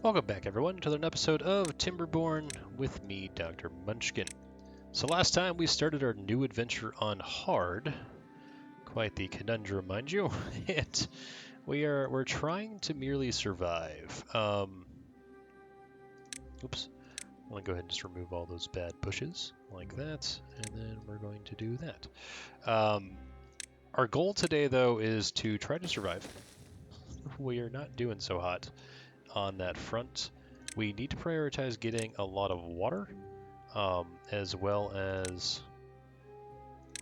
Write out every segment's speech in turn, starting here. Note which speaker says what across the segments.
Speaker 1: Welcome back, everyone, to another episode of Timberborn with me, Dr. Munchkin. So last time we started our new adventure on hard, quite the conundrum, mind you, and we're trying to merely survive. Oops. I'm going to go ahead and just remove all those bad bushes like that, and then we're going to do that. Our goal today, though, is to try to survive. We are not doing so hot on that front. We need to prioritize getting a lot of water, as well as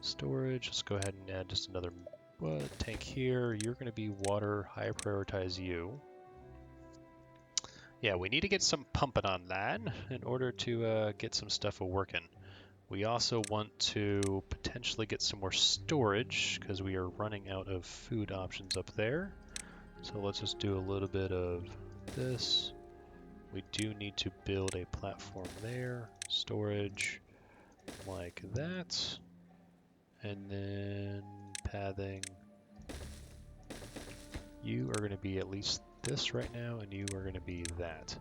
Speaker 1: storage. Let's go ahead and add just another tank here. You're going to be water. High prioritize you. Yeah, we need to get some pumping on that in order to get some stuff working. We also want to potentially get some more storage because we are running out of food options up there. So let's just do a little bit of this. We do need to build a platform there, storage like that, and then pathing. You are going to be at least this right now, and you are going to be that.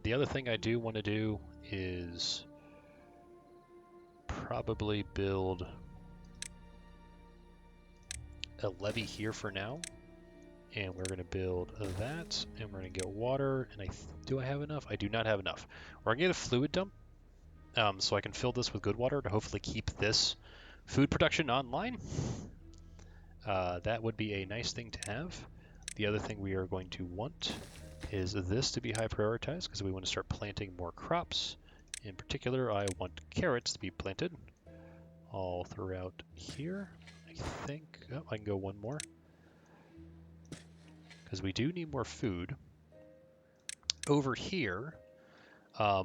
Speaker 1: The other thing I do want to do is probably build a levee here for now. And we're going to build that, and we're going to get water, and do I have enough? I do not have enough. We're going to get a fluid dump, so I can fill this with good water to hopefully keep this food production online. That would be a nice thing to have. The other thing we are going to want is this to be high prioritized, because we want to start planting more crops. In particular, I want carrots to be planted all throughout here. I think, oh, I can go one more, because we do need more food. Over here,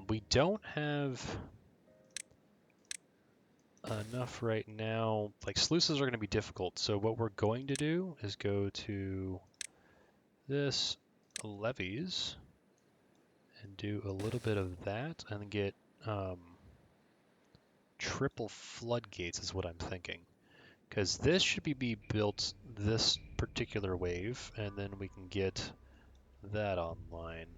Speaker 1: we don't have enough right now. Like, sluices are going to be difficult, so what we're going to do is go to this levees and do a little bit of that and get triple floodgates is what I'm thinking. Because this should be built this particular wave, and then we can get that online.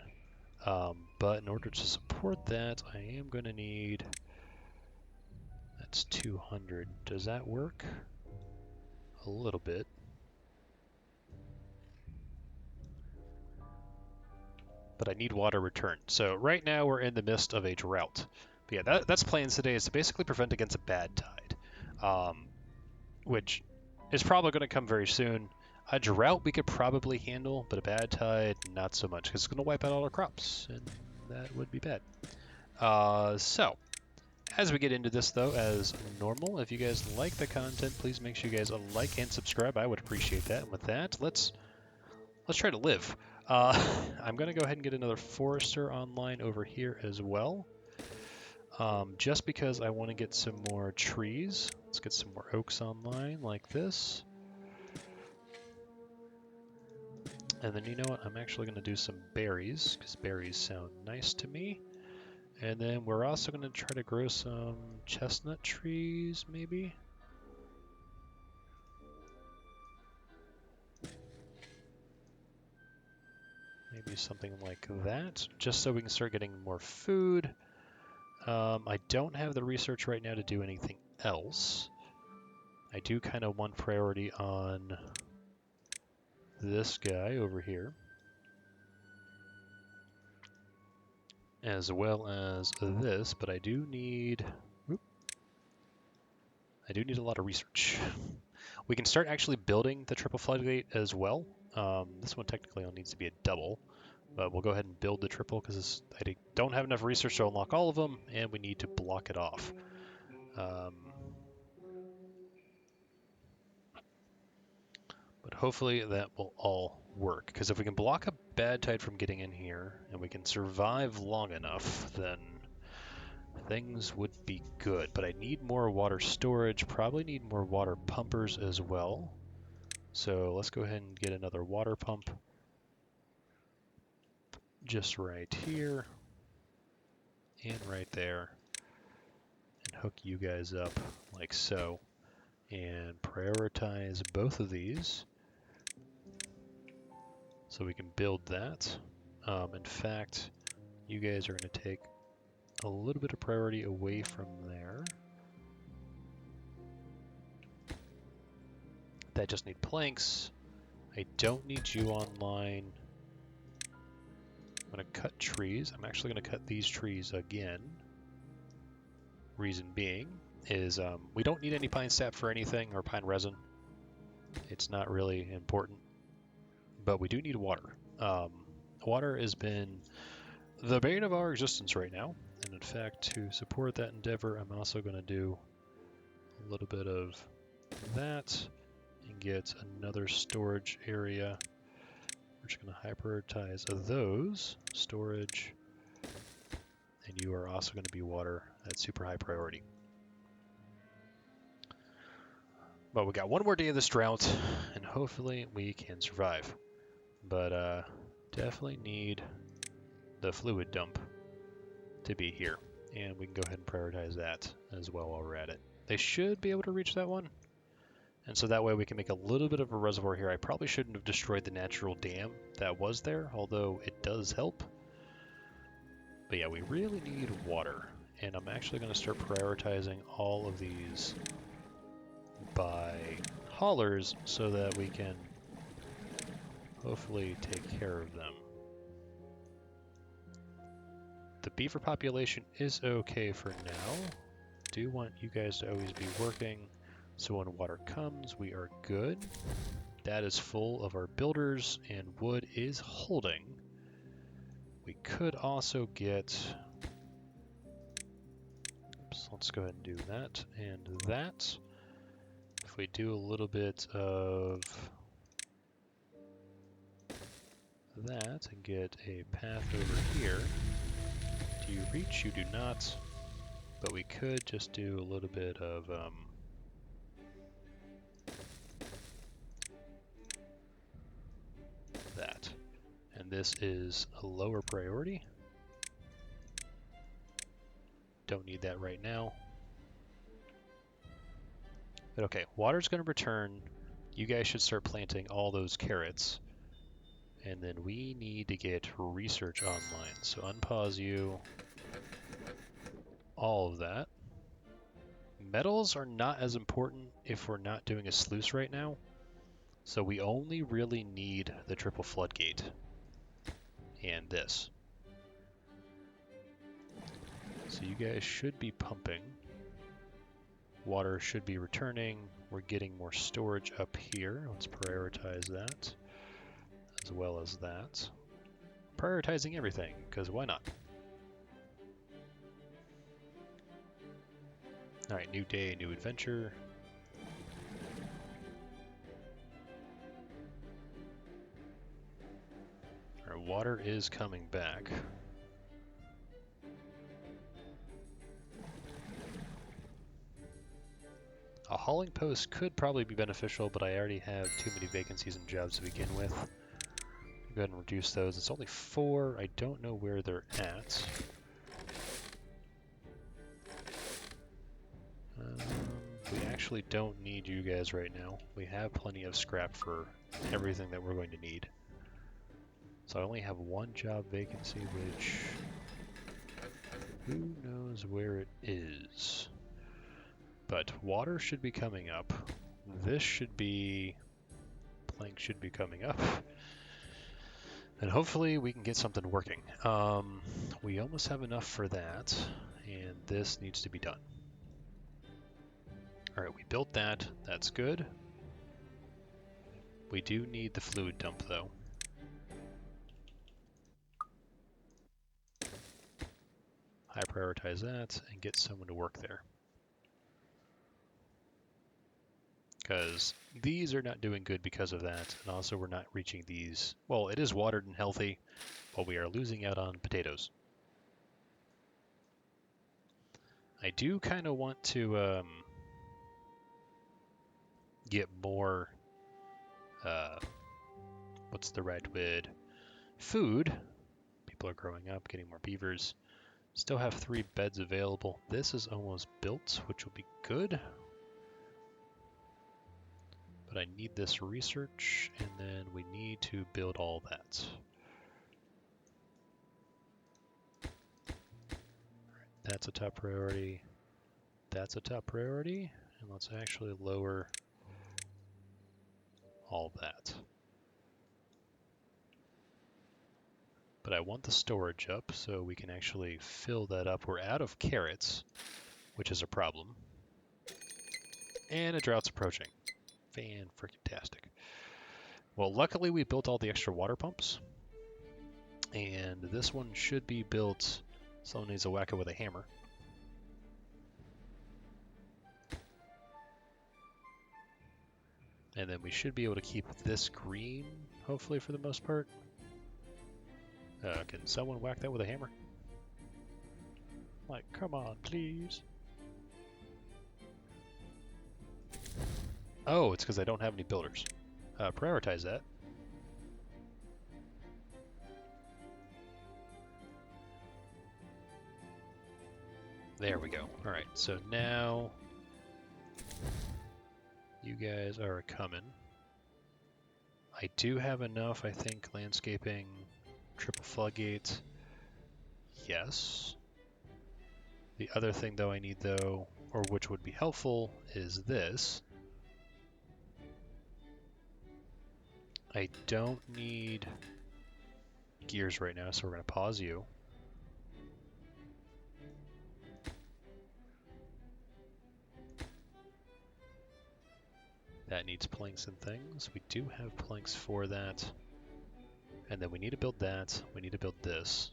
Speaker 1: But in order to support that, I am going to need... That's 200. Does that work? A little bit. But I need water return. So right now we're in the midst of a drought. But yeah, that's plans today, is to basically prevent against a bad tide, which is probably going to come very soon. A drought we could probably handle, but a bad tide, not so much, because it's going to wipe out all our crops, and that would be bad. So, as we get into this, though, as normal, if you guys like the content, please make sure you guys like and subscribe. I would appreciate that. And with that, let's try to live. I'm going to go ahead and get another forester online over here as well. Just because I want to get some more trees. Let's get some more oaks online like this. And then, you know what, I'm actually going to do some berries, because berries sound nice to me. And then we're also going to try to grow some chestnut trees, maybe? Maybe something like that, just so we can start getting more food. I don't have the research right now to do anything else. I do kind of want priority on this guy over here, as well as this, but I do need a lot of research. We can start actually building the triple floodgate as well. This one technically only needs to be a double, but we'll go ahead and build the triple because I don't have enough research to unlock all of them, and we need to block it off. But hopefully that will all work, because if we can block a bad tide from getting in here, and we can survive long enough, then things would be good. But I need more water storage, probably need more water pumpers as well. So let's go ahead and get another water pump just right here and right there, and hook you guys up like so, and prioritize both of these so we can build that. In fact, you guys are going to take a little bit of priority away from there. That just need planks. I don't need you online. I'm going to cut trees. I'm actually going to cut these trees again. Reason being is we don't need any pine sap for anything, or pine resin. It's not really important, but we do need water. Water has been the bane of our existence right now, and in fact, to support that endeavor, I'm also going to do a little bit of that and get another storage area. We're just going to prioritize those storage, and you are also going to be water at super high priority. But we got one more day of this drought, and hopefully we can survive. But definitely need the fluid dump to be here, and we can go ahead and prioritize that as well while we're at it. They should be able to reach that one, and so that way we can make a little bit of a reservoir here. I probably shouldn't have destroyed the natural dam that was there, although it does help. But yeah, we really need water, and I'm actually going to start prioritizing all of these by haulers so that we can hopefully take care of them. The beaver population is okay for now. Do want you guys to always be working, so when water comes, we are good. That is full of our builders, and wood is holding. We could also get... Oops, let's go ahead and do that and that. If we do a little bit of that and get a path over here. Do you reach? You do not. But we could just do a little bit of that. And this is a lower priority. Don't need that right now. But okay, water's going to return. You guys should start planting all those carrots. And then we need to get research online. So unpause you. All of that. Metals are not as important if we're not doing a sluice right now. So we only really need the triple floodgate. And this. So you guys should be pumping. Water should be returning. We're getting more storage up here. Let's prioritize that. As well as that. Prioritizing everything, because why not? Alright, new day, new adventure. Our water is coming back. A hauling post could probably be beneficial, but I already have too many vacancies and jobs to begin with. Go ahead and reduce those. It's only 4. I don't know where they're at. We actually don't need you guys right now. We have plenty of scrap for everything that we're going to need. So I only have 1 job vacancy, which... who knows where it is? But water should be coming up. This should be... plank should be coming up. And hopefully we can get something working. We almost have enough for that, and this needs to be done. Alright, we built that. That's good. We do need the fluid dump, though. High prioritize that and get someone to work there. Because these are not doing good because of that, and also we're not reaching these. Well, it is watered and healthy, but we are losing out on potatoes. I do kind of want to get more, what's the right word? Food. People are growing up, getting more beavers. Still have 3 beds available. This is almost built, which will be good. But I need this research, and then we need to build all that. That's a top priority. That's a top priority. And let's actually lower all that. But I want the storage up so we can actually fill that up. We're out of carrots, which is a problem. And a drought's approaching. Fan-freaking-tastic. Well, luckily we built all the extra water pumps. And this one should be built. Someone needs to whack it with a hammer. And then we should be able to keep this green, hopefully, for the most part. Can someone whack that with a hammer? Like, come on, please. Oh, it's because I don't have any builders. Prioritize that. There we go. Alright, so now you guys are coming. I do have enough, I think, landscaping, triple floodgates. Yes. The other thing, though, I need, though, or which would be helpful, is this. I don't need gears right now, so we're going to pause you. That needs planks and things. We do have planks for that. And then we need to build that. We need to build this.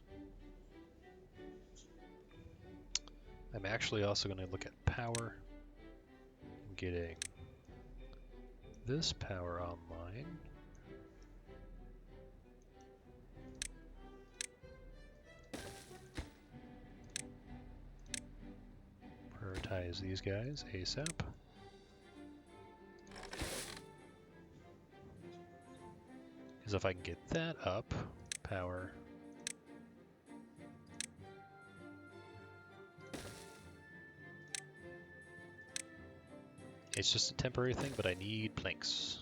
Speaker 1: I'm actually also going to look at power. I'm getting this power online. Prioritize these guys ASAP. Because if I can get that up, power. It's just a temporary thing, but I need planks.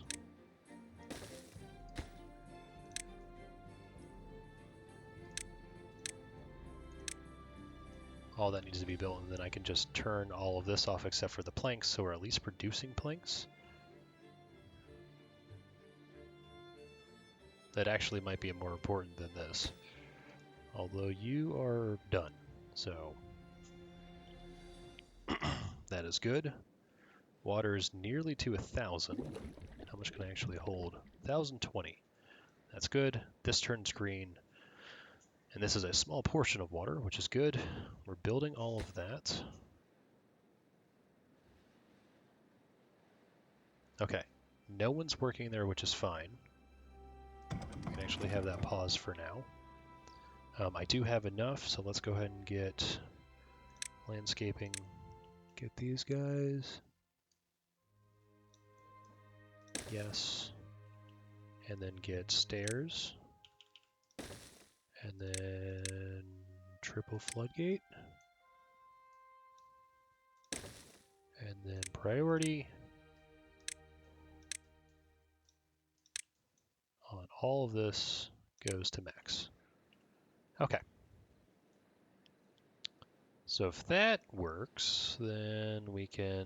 Speaker 1: All that needs to be built, and then I can just turn all of this off except for the planks, so we're at least producing planks. That actually might be more important than this. Although you are done, so that is good. Water is nearly to 1,000. How much can I actually hold? 1,020. That's good. This turns green. And this is a small portion of water, which is good. We're building all of that. Okay. No one's working there, which is fine. We can actually have that pause for now. I do have enough, so let's go ahead and get landscaping. Get these guys. Yes. And then get stairs. And then triple floodgate. And then priority on all of this goes to max. Okay. So if that works, then we can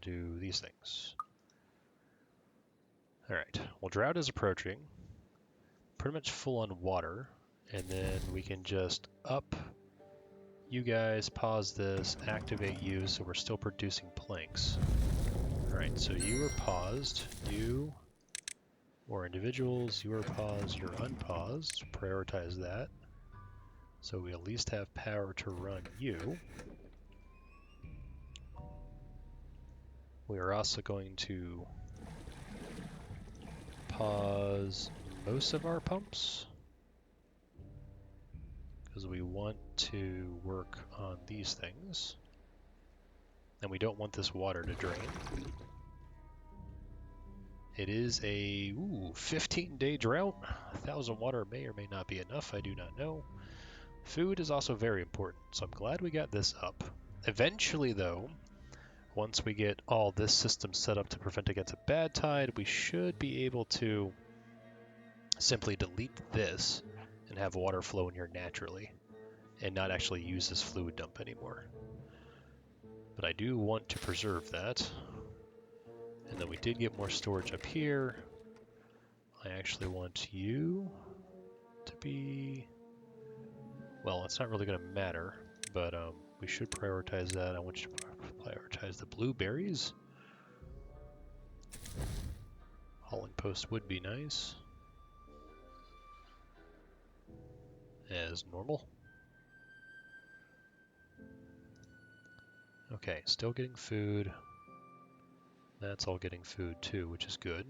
Speaker 1: do these things. All right. Well, drought is approaching. Pretty much full on water. And then we can just up you guys, pause this, activate you, so we're still producing planks. All right, so you are paused. You, more individuals, you are paused, you're unpaused. Prioritize that. So we at least have power to run you. We are also going to pause most of our pumps because we want to work on these things. And we don't want this water to drain. It is a 15-day drought. 1,000 water may or may not be enough, I do not know. Food is also very important, so I'm glad we got this up. Eventually, though, once we get all this system set up to prevent against a bad tide, we should be able to simply delete this and have water flow in here naturally. and not actually use this fluid dump anymore. But I do want to preserve that. And then we did get more storage up here. I actually want you to be... Well, it's not really going to matter, but we should prioritize that. I want you to prioritize the blueberries. Hauling post would be nice. As normal. Okay, still getting food. That's all getting food too, which is good.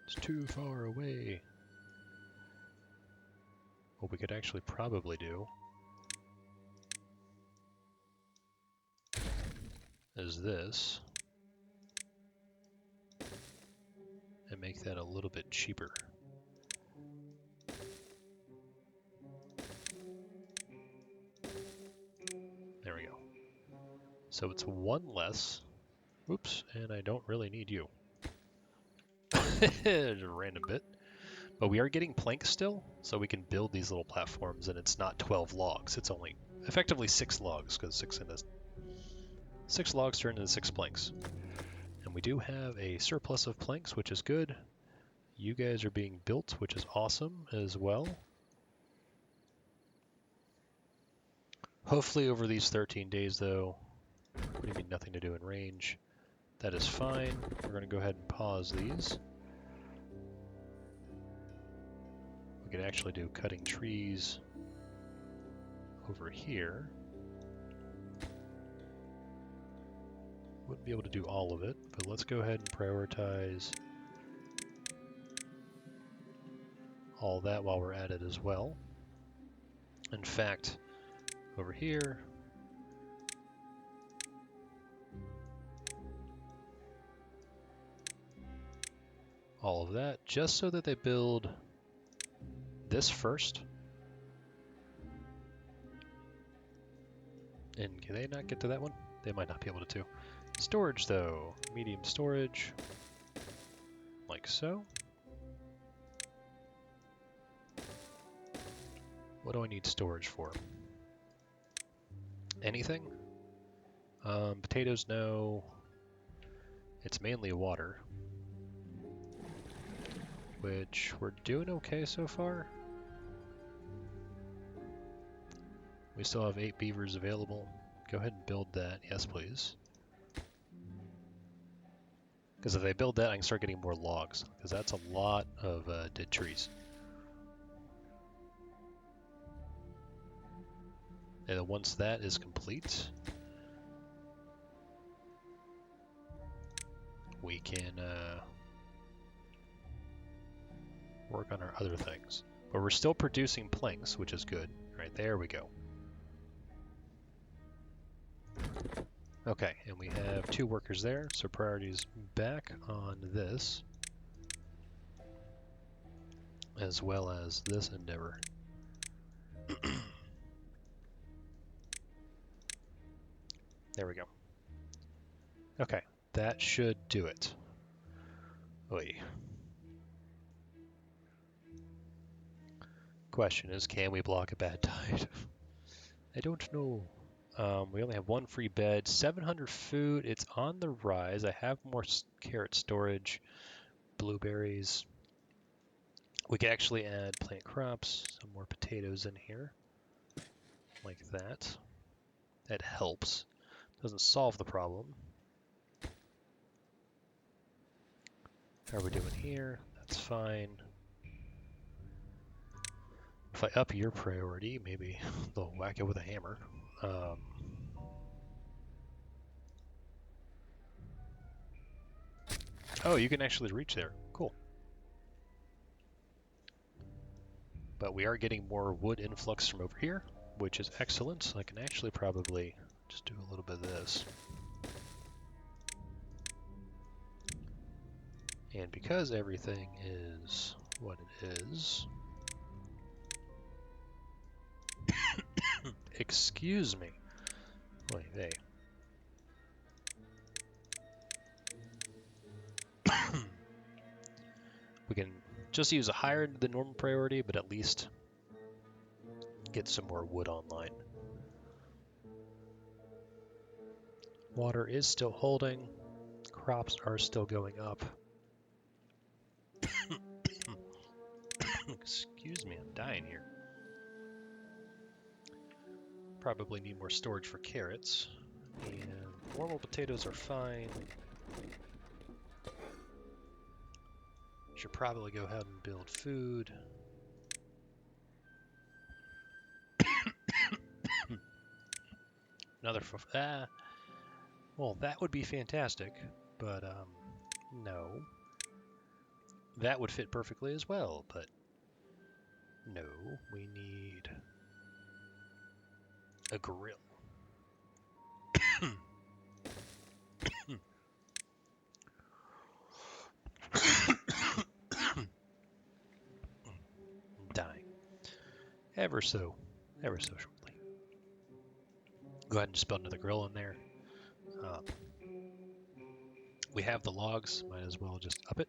Speaker 1: It's too far away. What we could actually probably do is this. And make that a little bit cheaper. There we go. So it's one less. Oops, and I don't really need you. Just a random bit. But we are getting planks still, so we can build these little platforms, and it's not 12 logs. It's only effectively 6 logs, because 6 logs turn into 6 planks. And we do have a surplus of planks, which is good. You guys are being built, which is awesome as well. Hopefully over these 13 days, though, what do you mean nothing to do in range? That is fine. We're going to go ahead and pause these. We can actually do cutting trees over here. Wouldn't be able to do all of it, but let's go ahead and prioritize all that while we're at it as well. In fact, over here, all of that, just so that they build this first. And can they not get to that one? They might not be able to. Storage though, medium storage, like so. What do I need storage for? Anything? Potatoes, no. It's mainly water, which we're doing okay so far. We still have 8 beavers available. Go ahead and build that. Yes, please. Because if they build that, I can start getting more logs, because that's a lot of dead trees. And then once that is complete, we can work on our other things. But we're still producing planks, which is good. Right, there we go. Okay, and we have 2 workers there, so priority's back on this, as well as this endeavor. There we go. Okay, that should do it. Oy. Question is, can we block a bad tide? I don't know. We only have 1 free bed, 700 food. It's on the rise. I have more carrot storage, blueberries. We could actually add plant crops, some more potatoes in here, like that. That helps. Doesn't solve the problem. How are we doing here? That's fine. If I up your priority, maybe they'll whack it with a hammer. Oh, you can actually reach there. Cool. But we are getting more wood influx from over here, which is excellent. So I can actually probably just do a little bit of this. And because everything is what it is... Excuse me. Wait, hey. We can Just use a higher than normal priority, but at least get some more wood online. Water is still holding. Crops are still going up. Excuse me, I'm dying here. Probably need more storage for carrots. And normal potatoes are fine. Should probably go ahead and build food. Another well, that would be fantastic, but no. That would fit perfectly as well, but no, we need a grill. Dying. Ever so shortly. Go ahead and just build another grill in there. We have the logs, might as well just up it.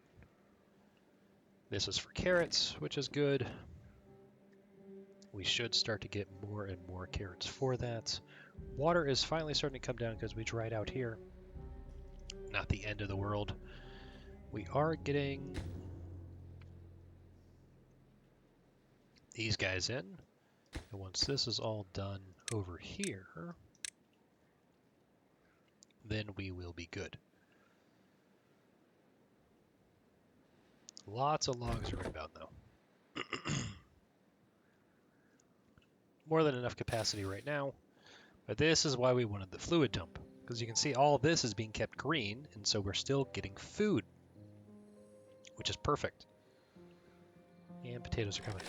Speaker 1: This is for carrots, which is good. We should start to get more and more carrots for that. Water is finally starting to come down because we dried out here. Not the end of the world. We are getting these guys in. And once this is all done over here, then we will be good. Lots of logs are inbound though. More than enough capacity right now. But this is why we wanted the fluid dump. Because you can see all this is being kept green, and so we're still getting food. Which is perfect. And potatoes are coming.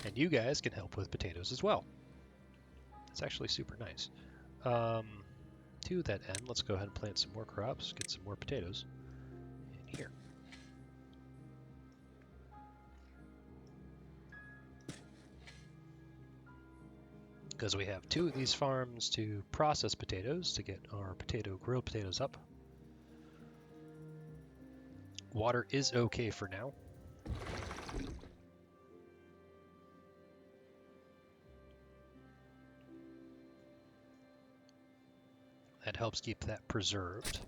Speaker 1: And you guys can help with potatoes as well. It's actually super nice. To that end, let's go ahead and plant some more crops, get some more potatoes in here. Because we have 2 of these farms to process potatoes to get our grilled potatoes up. Water is okay for now. That helps keep that preserved.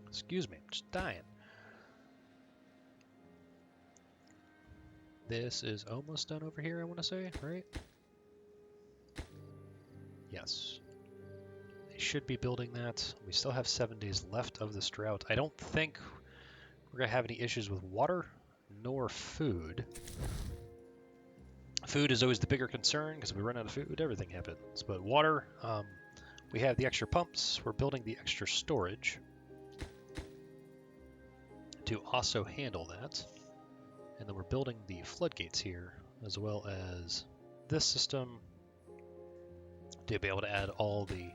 Speaker 1: Excuse me, I'm just dying. This is almost done over here, I want to say, right? Yes. They should be building that. We still have 7 days left of this drought. I don't think we're going to have any issues with water nor food. Food is always the bigger concern because if we run out of food, everything happens. But water, we have the extra pumps. We're building the extra storage to also handle that. And then we're building the floodgates here, as well as this system to be able to add all the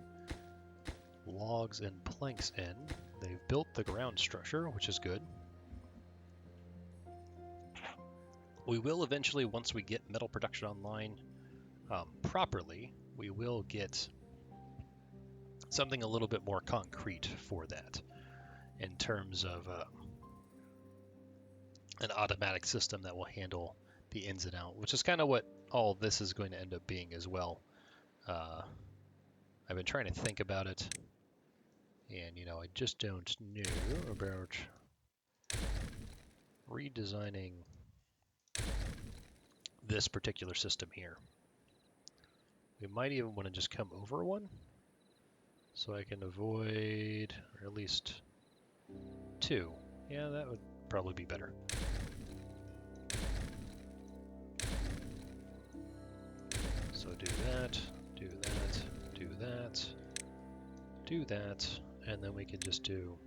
Speaker 1: logs and planks in. They've built the ground structure, which is good. We will eventually, once we get metal production online properly, we will get something a little bit more concrete for that in terms of an automatic system that will handle the ins and outs, which is kind of what all this is going to end up being as well. I've been trying to think about it, and you know, I just don't know about redesigning this particular system here. We might even want to just come over one so I can avoid, or at least 2. Yeah, that would probably be better. So do that, do that, do that, do that, and then we can just do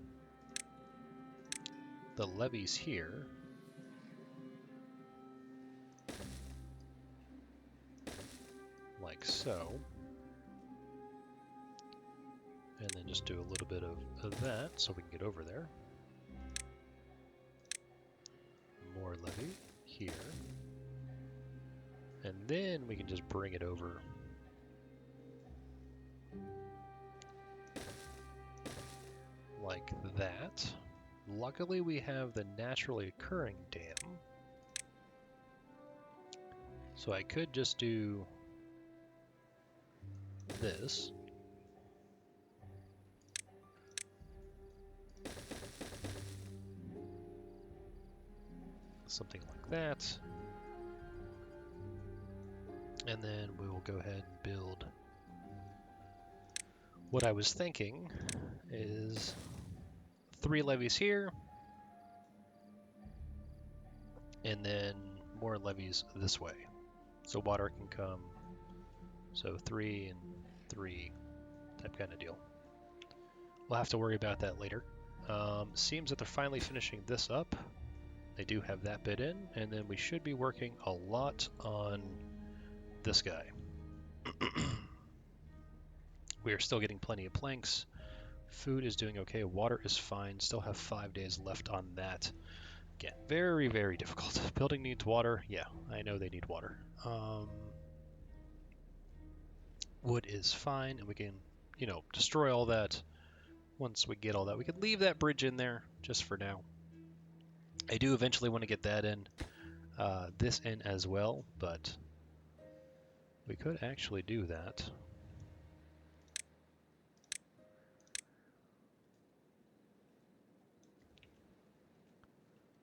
Speaker 1: the levees here. Like so. And then just do a little bit of that so we can get over there. More levee here. And then we can just bring it over that. Luckily, we have the naturally occurring dam. So I could just do this. Something like that. And then we will go ahead and build. What I was thinking is 3 levees here, and then more levees this way. So water can come, so 3 and 3 type kind of deal. We'll have to worry about that later. Seems that they're finally finishing this up. They do have that bit in, and then we should be working a lot on this guy. We are still getting plenty of planks. Food is doing okay. Water is fine. Still have 5 days left on that. Again, very, very difficult. Building needs water. Yeah, I know they need water. Wood is fine, and we can, destroy all that once we get all that. We could leave that bridge in there just for now. I do eventually want to get that in, this in as well, but we could actually do that.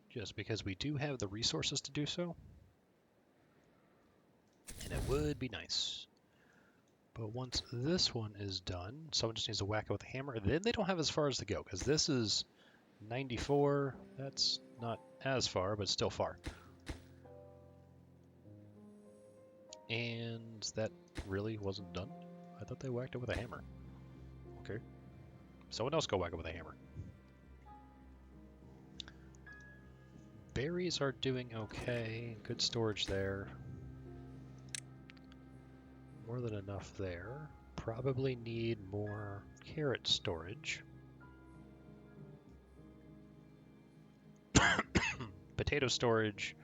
Speaker 1: Just because we do have the resources to do so. And it would be nice. But once this one is done, someone just needs to whack it with a hammer. Then they don't have as far as to go, because this is 94. That's not as far, but still far. And that really wasn't done. I thought they whacked it with a hammer. Okay. Someone else go whack it with a hammer. Berries are doing okay. Good storage there. More than enough there. Probably need more carrot storage. Potato storage.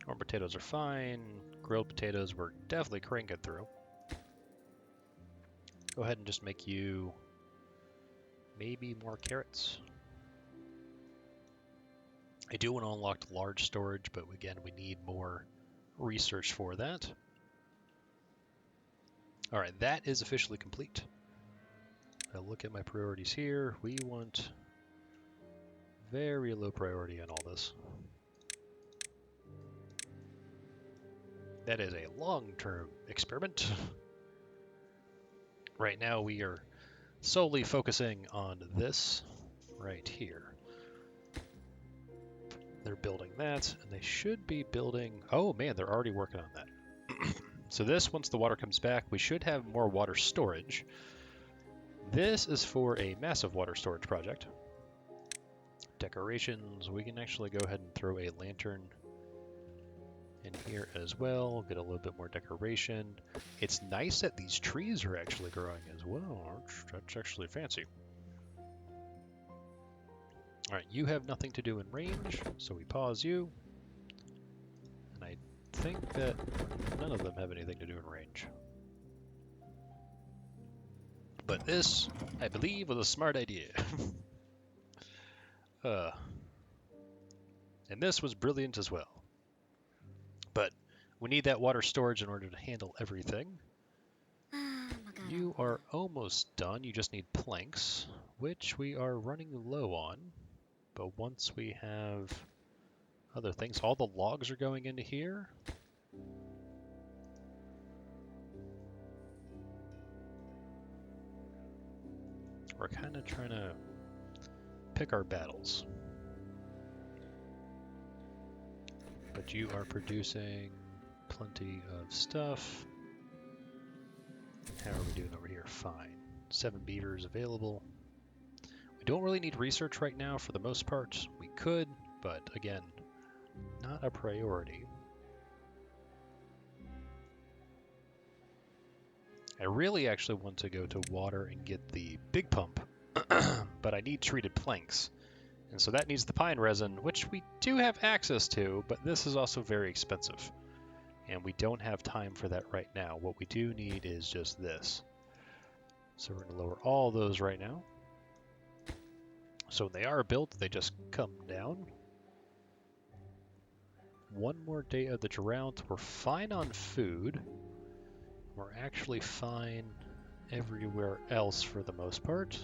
Speaker 1: Corn potatoes are fine. Grilled potatoes we're definitely cranking through. Go ahead and just make you maybe more carrots. I do want to unlock large storage, but again, we need more research for that. All right, that is officially complete. I'll look at my priorities here. We want very low priority on all this. That is a long-term experiment. Right now we are solely focusing on this right here. They're building that, and they should be building... Oh man, they're already working on that. So this, once the water comes back, we should have more water storage. This is for a massive water storage project. Decorations, we can actually go ahead and throw a lantern in here as well, get a little bit more decoration. It's nice that these trees are actually growing as well. That's actually fancy. All right, you have nothing to do in range, so we pause you. And I think that none of them have anything to do in range. But this, I believe, was a smart idea. And this was brilliant as well. But we need that water storage in order to handle everything. You are almost done. You just need planks, which we are running low on. But once we have other things, all the logs are going into here. We're kind of trying to pick our battles. But you are producing plenty of stuff. How are we doing over here? Fine. 7 beavers available. We don't really need research right now for the most part. We could, but again, not a priority. I really actually want to go to water and get the big pump, but I need treated planks. And so that needs the pine resin, which we do have access to, but this is also very expensive. And we don't have time for that right now. What we do need is just this. So we're going to lower all those right now. So when they are built, they just come down. One more day of the drought. We're fine on food. We're actually fine everywhere else for the most part.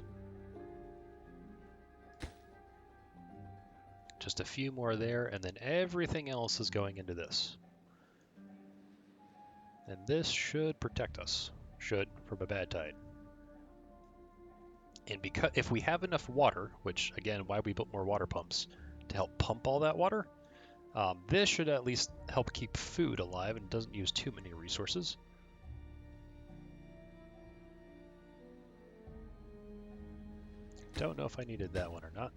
Speaker 1: Just a few more there, and then everything else is going into this. And this should protect us. Should, from a bad tide. And because if we have enough water, which again, why we built more water pumps, to help pump all that water, this should at least help keep food alive and doesn't use too many resources. Don't know if I needed that one or not.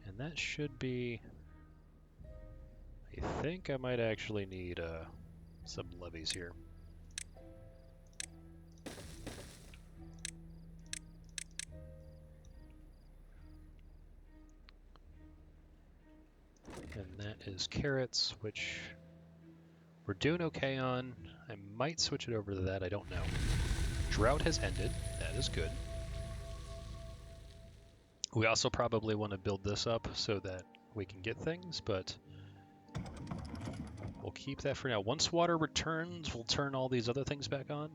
Speaker 1: And that should be... I think I might actually need some levees here. And that is carrots, which we're doing okay on. I might switch it over to that, I don't know. Drought has ended, that is good. We also probably want to build this up so that we can get things, but we'll keep that for now. Once water returns, we'll turn all these other things back on.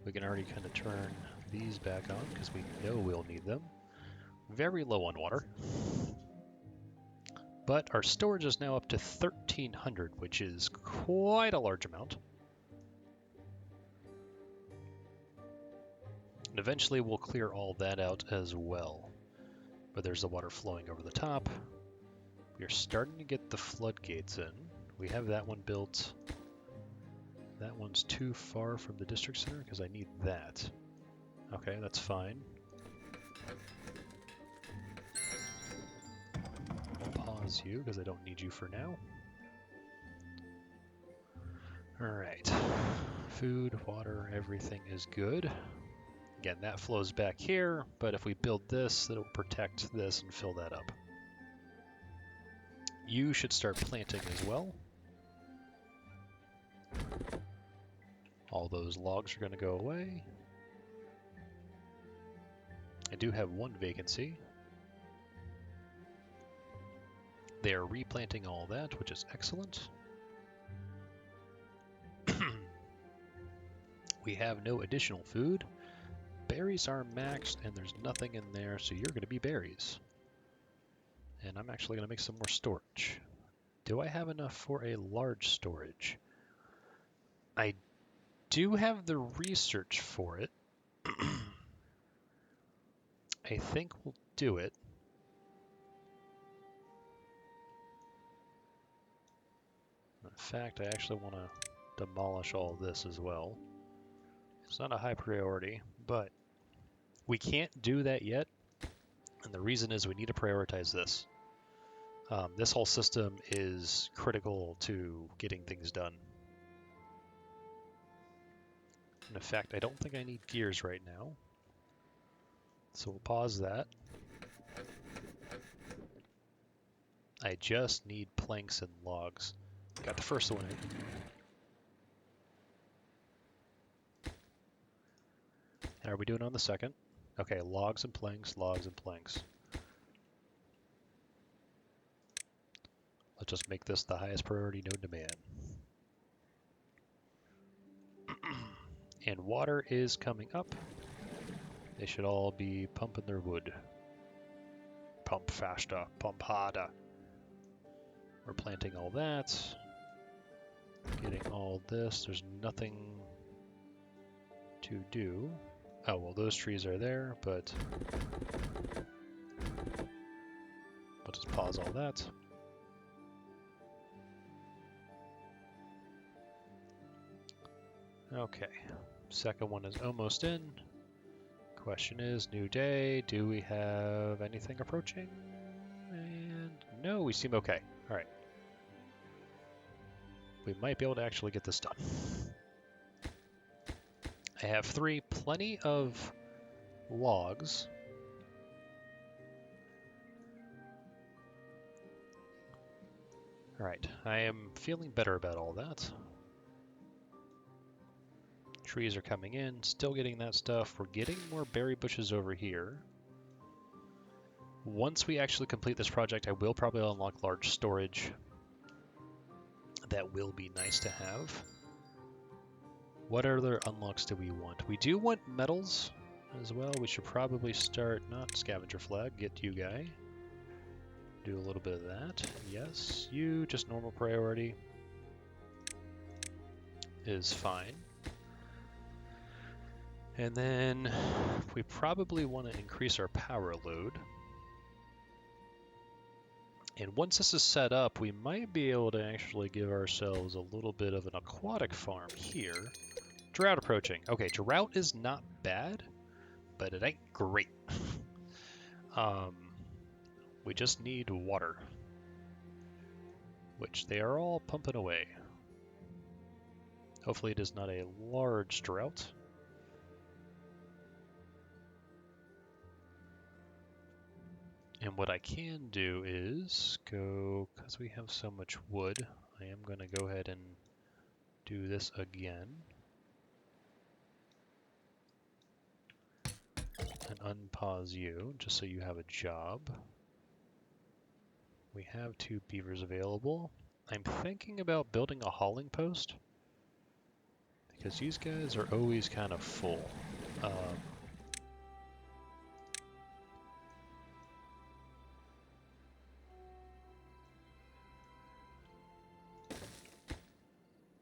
Speaker 1: We can already kind of turn these back on because we know we'll need them. Very low on water. But our storage is now up to 1,300, which is quite a large amount. And eventually we'll clear all that out as well. But there's the water flowing over the top. We are starting to get the floodgates in. We have that one built. That one's too far from the district center because I need that. Okay, that's fine. I'll pause you because I don't need you for now. Alright. Food, water, everything is good. Again, that flows back here, but if we build this, it'll protect this and fill that up. You should start planting as well. All those logs are going to go away. I do have one vacancy. They are replanting all that, which is excellent. We have no additional food. Berries are maxed, and there's nothing in there, so you're going to be berries. And I'm actually going to make some more storage. Do I have enough for a large storage? I do have the research for it. I think we'll do it. In fact, I actually want to demolish all this as well. It's not a high priority, but we can't do that yet. And the reason is we need to prioritize this. This whole system is critical to getting things done. And in fact, I don't think I need gears right now. So we'll pause that. I just need planks and logs. Got the first one in. And are we doing on the second? Okay, logs and planks, logs and planks. Let's just make this the highest priority known to man. And water is coming up. They should all be pumping their wood. Pump faster, pump harder. We're planting all that. Getting all this. There's nothing to do. Oh, well, those trees are there, but we'll just pause all that. Okay, second one is almost in. Question is, new day, do we have anything approaching? And no, we seem okay. All right. We might be able to actually get this done. I have plenty of logs. All right, I am feeling better about all that. Trees are coming in, still getting that stuff. We're getting more berry bushes over here. Once we actually complete this project, I will probably unlock large storage. That will be nice to have. What other unlocks do we want? We do want metals as well. We should probably start, not scavenger flag, get you guy. Do a little bit of that. Yes, you, just normal priority is fine. And then we probably want to increase our power load. And once this is set up, we might be able to actually give ourselves a little bit of an aquatic farm here. Drought approaching. Okay, drought is not bad, but it ain't great. We just need water, which they are all pumping away. Hopefully it is not a large drought. And what I can do is go, because we have so much wood, I am going to go ahead and do this again. And unpause you, just so you have a job. We have 2 beavers available. I'm thinking about building a hauling post, because these guys are always kind of full.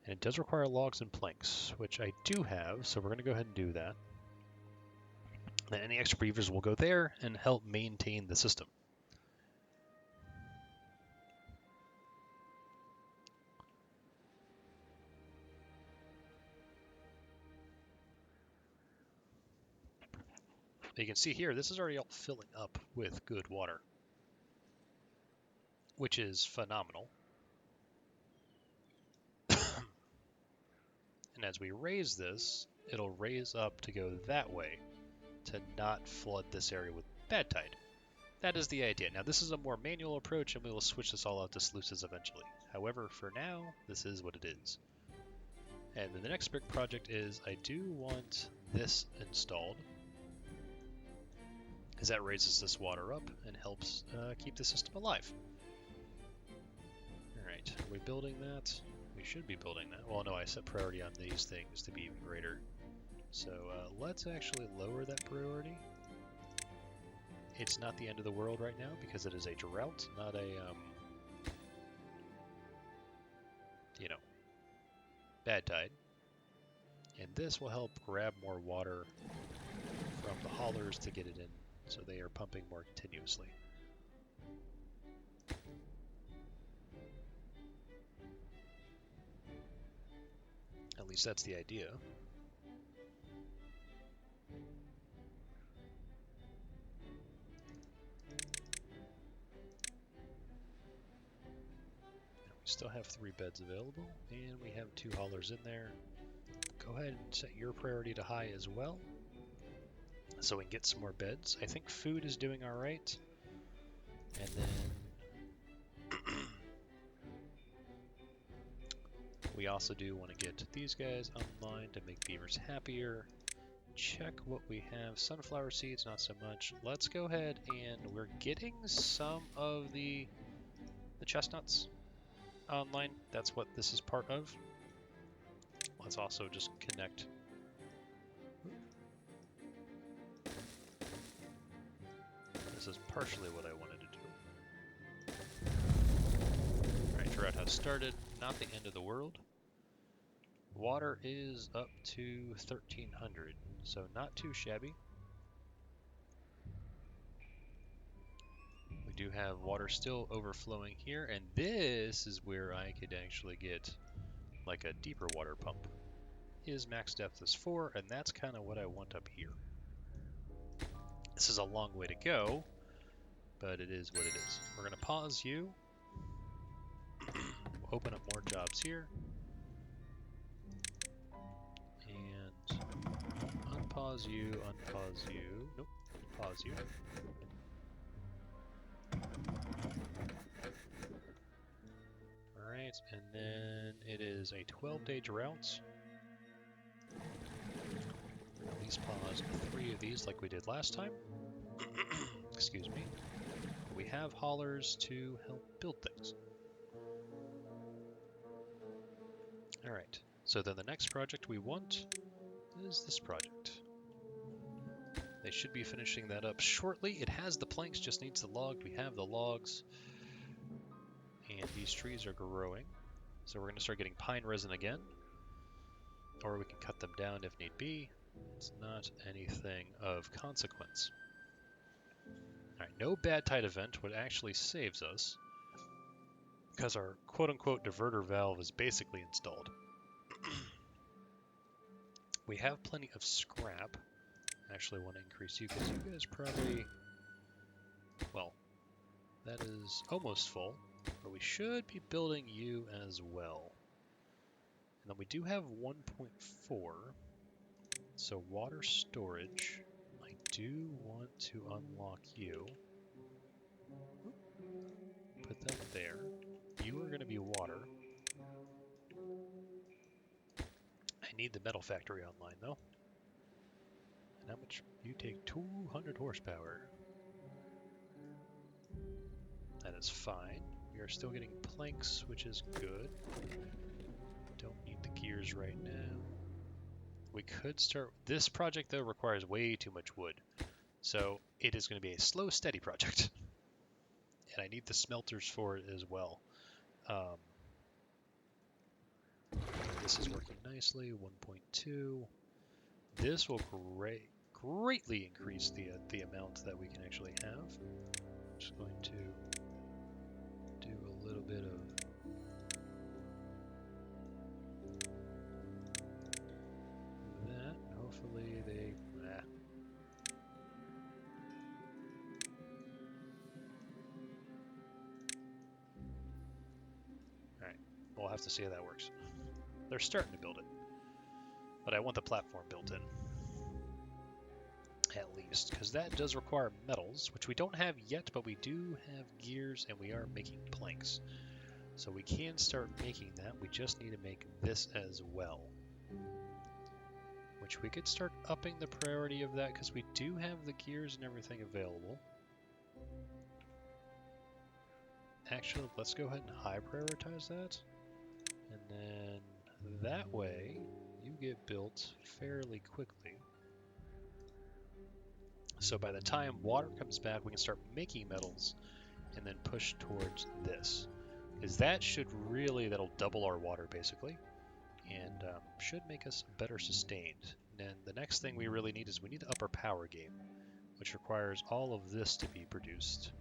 Speaker 1: And it does require logs and planks, which I do have, so we're going to go ahead and do that. Then any extra beavers will go there and help maintain the system. You can see here, this is already all filling up with good water, which is phenomenal. And as we raise this, it'll raise up to go that way to not flood this area with bad tide. That is the idea. Now this is a more manual approach and we will switch this all out to sluices eventually. However, for now, this is what it is. And then the next big project is I do want this installed, because that raises this water up and helps keep the system alive. Alright, are we building that? We should be building that. Well, no, I set priority on these things to be even greater. So let's actually lower that priority. It's not the end of the world right now because it is a drought, not a, you know, bad tide. And this will help grab more water from the haulers to get it in, so they are pumping more continuously. At least that's the idea. We still have 3 beds available, and we have 2 haulers in there. Go ahead and set your priority to high as well, so we can get some more beds. I think food is doing alright. And then we also do want to get these guys online to make beavers happier. Check what we have. Sunflower seeds, not so much. Let's go ahead and we're getting some of the chestnuts online. That's what this is part of. Let's also just connect. This is partially what I wanted to do. Alright, drought has started. Not the end of the world. Water is up to 1,300, so not too shabby. We do have water still overflowing here, and this is where I could actually get like a deeper water pump. His max depth is 4, and that's kind of what I want up here. This is a long way to go, but it is what it is. We're going to pause you. We'll open up more jobs here. And unpause you, unpause you. Nope, pause you. Alright, and then it is a 12-day drought. At least pause 3 of these like we did last time. Excuse me. we have haulers to help build things. Alright, so then the next project we want is this project. They should be finishing that up shortly. It has the planks, just needs the logs. We have the logs. And these trees are growing. So we're going to start getting pine resin again. Or we can cut them down if need be. It's not anything of consequence. Alright, no bad tide event, what actually saves us, because our quote-unquote diverter valve is basically installed. We have plenty of scrap. I actually want to increase you because you guys probably, well, that is almost full, but we should be building you as well. And then we do have 1.4, so water storage. I do want to unlock you. Put that there. You are going to be water. I need the metal factory online though. And how much? You take 200 horsepower. That is fine. We are still getting planks, which is good. Don't need the gears right now. We could start... This project, though, requires way too much wood. So it is going to be a slow, steady project. And I need the smelters for it as well. This is working nicely. 1.2. This will greatly increase the amount that we can actually have. I'm just going to do a little bit of that. Hopefully they... Alright, we'll have to see how that works. They're starting to build it. But I want the platform built in. At least, because that does require metals, which we don't have yet, but we do have gears and we are making planks. So we can start making that. We just need to make this as well. Which we could start upping the priority of that because we do have the gears and everything available. Actually, let's go ahead and high prioritize that. And then that way you get built fairly quickly. So by the time water comes back, we can start making metals and then push towards this. Because that should really, that'll double our water basically, and should make us better sustained. And the next thing we really need is we need to up our power game, which requires all of this to be produced.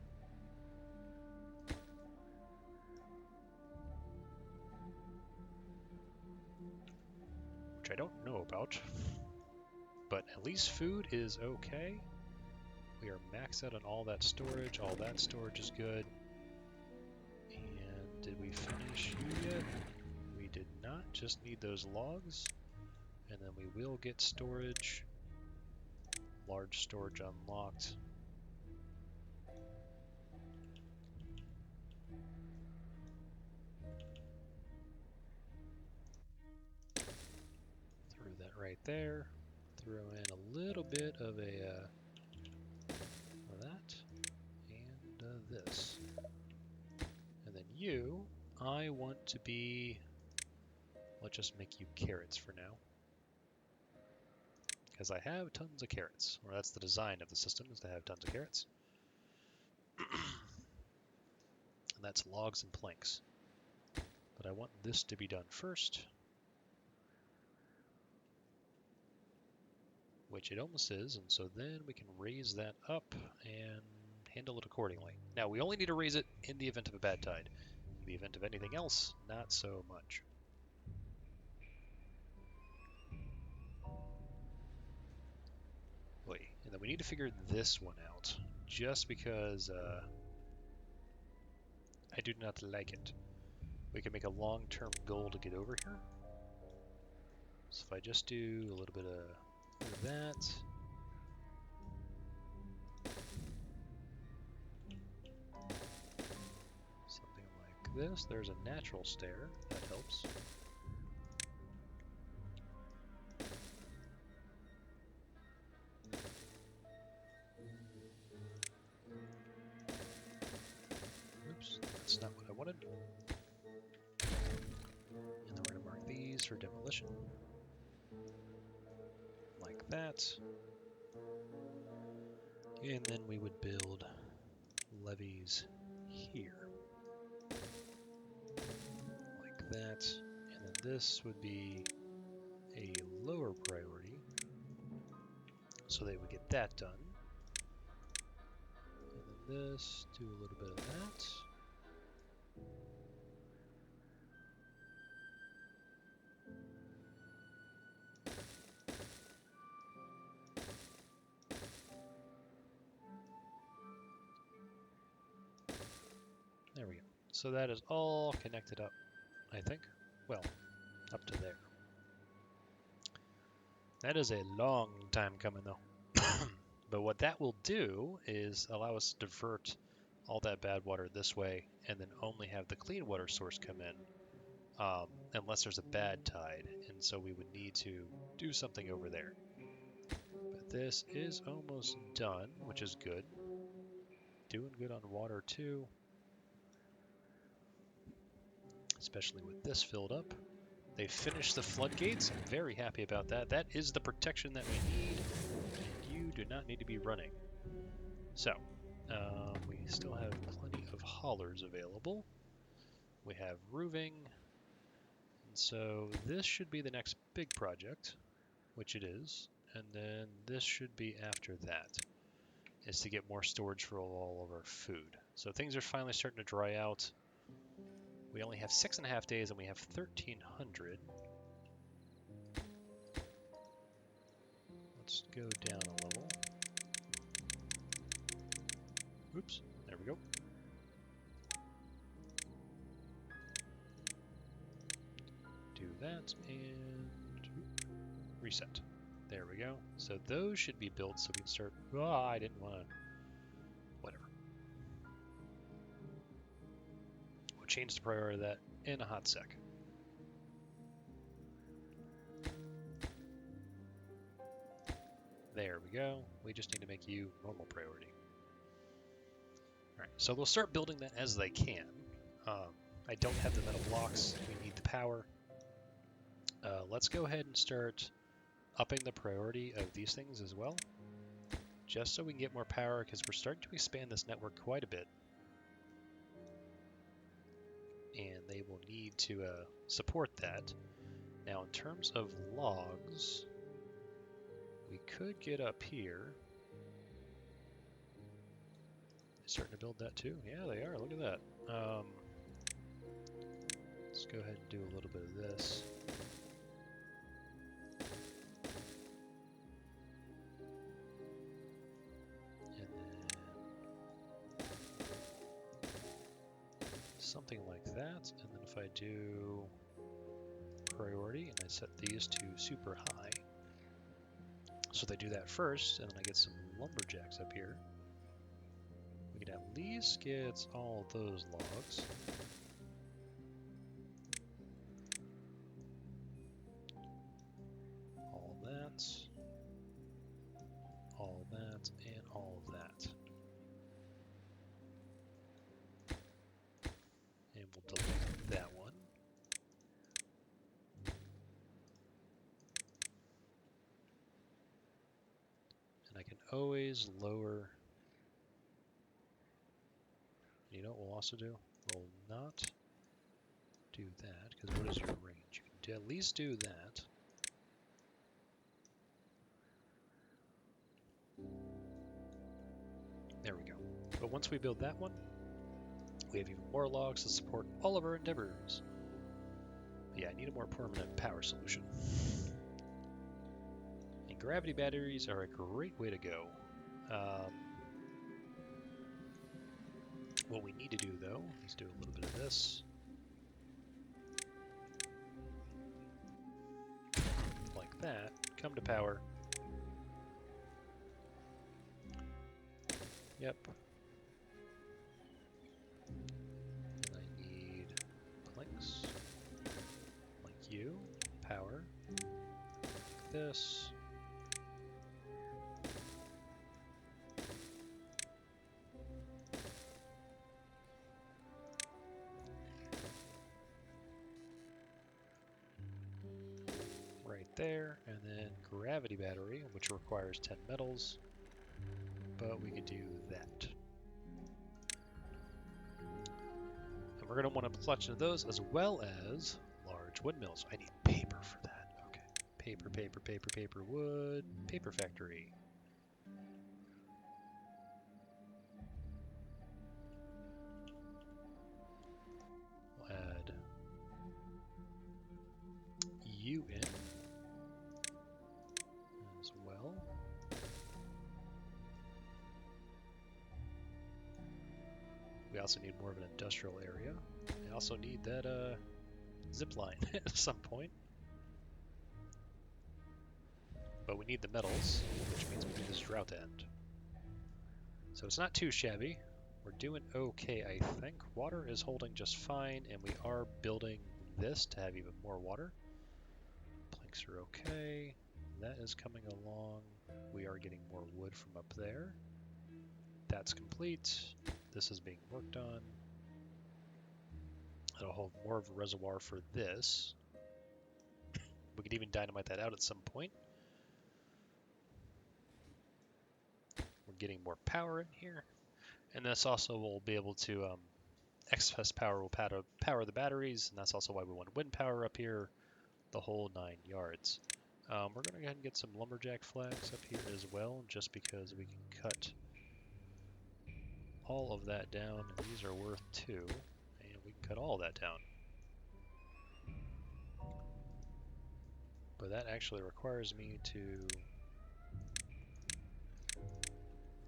Speaker 1: Which I don't know about, but at least food is okay. We are maxed out on all that storage. All that storage is good. And did we finish you yet? We did not. Just need those logs. And then we will get storage. Large storage unlocked. Threw that right there. Throw in a little bit of a that and this. And then you, I want to be, let's just make you carrots for now. Because I have tons of carrots, or that's the design of the system, is to have tons of carrots. And that's logs and planks. But I want this to be done first. Which it almost is, and so then we can raise that up and handle it accordingly. Now, we only need to raise it in the event of a bad tide. In the event of anything else, not so much. Wait, and then we need to figure this one out, just because I do not like it. We can make a long-term goal to get over here. So if I just do a little bit of that. Something like this. There's a natural stair. That helps. for demolition. Like that. And then we would build levees here. Like that. And then this would be a lower priority. So they would get that done. And then this, do a little bit of that. There we go. So that is all connected up, I think. Well, up to there. That is a long time coming, though. But what that will do is allow us to divert all that bad water this way and then only have the clean water source come in unless there's a bad tide. And so we would need to do something over there. But this is almost done, which is good. Doing good on water, too. Especially with this filled up. They finished the floodgates. I'm very happy about that. That is the protection that we need. And you do not need to be running. So, we still have plenty of haulers available. We have roofing. And so this should be the next big project, which it is. And then this should be after that, is to get more storage for all of our food. So things are finally starting to dry out. We only have 6.5 days and we have 1,300. Let's go down a level. Oops, there we go. Do that and reset. There we go. So those should be built so we can start. Oh, I didn't want to. Whatever. We'll change the priority of that in a hot sec. There we go. We just need to make you normal priority. Alright, so we'll start building that as they can. I don't have the metal blocks. We need the power. Let's go ahead and start upping the priority of these things as well. Just so we can get more power, because we're starting to expand this network quite a bit. And they will need to support that. Now, in terms of logs, we could get up here. They're starting to build that too? Yeah, they are. Look at that. Let's go ahead and do a little bit of this. And then something like that. And then if I do priority and I set these to super high, so they do that first, and then I get some lumberjacks up here. We can at least get all those logs. All that. All that, and all of that. And we'll delete that one. And I can always lower. You know what we'll also do? We'll not do that, because what is your range? You can at least do that. There we go. But once we build that one, we have even more logs to support all of our endeavors. But yeah, I need a more permanent power solution. And gravity batteries are a great way to go. What we need to do, though, is do a little bit of this. Like that. Come to power. Yep. And I need planks. Like you. Power. Like this. there, and then gravity battery, which requires 10 metals, but we could do that. And we're going to want to clutch into those as well as large windmills. I need paper for that. Okay, paper, paper, paper, paper, wood, paper factory. We'll add you in as well. We also need more of an industrial area. I also need that zip line at some point. But we need the metals, which means we need this drought end. So it's not too shabby. We're doing okay, I think. Water is holding just fine, and we are building this to have even more water. Planks are okay. That is coming along. We are getting more wood from up there. That's complete. This is being worked on. It'll hold more of a reservoir for this. We could even dynamite that out at some point. We're getting more power in here. And this also will be able to, excess power will power the batteries, and that's also why we want wind power up here, the whole 9 yards. We're going to go ahead and get some lumberjack flags up here as well, just because we can cut all of that down. These are worth 2, and we can cut all that down. But that actually requires me to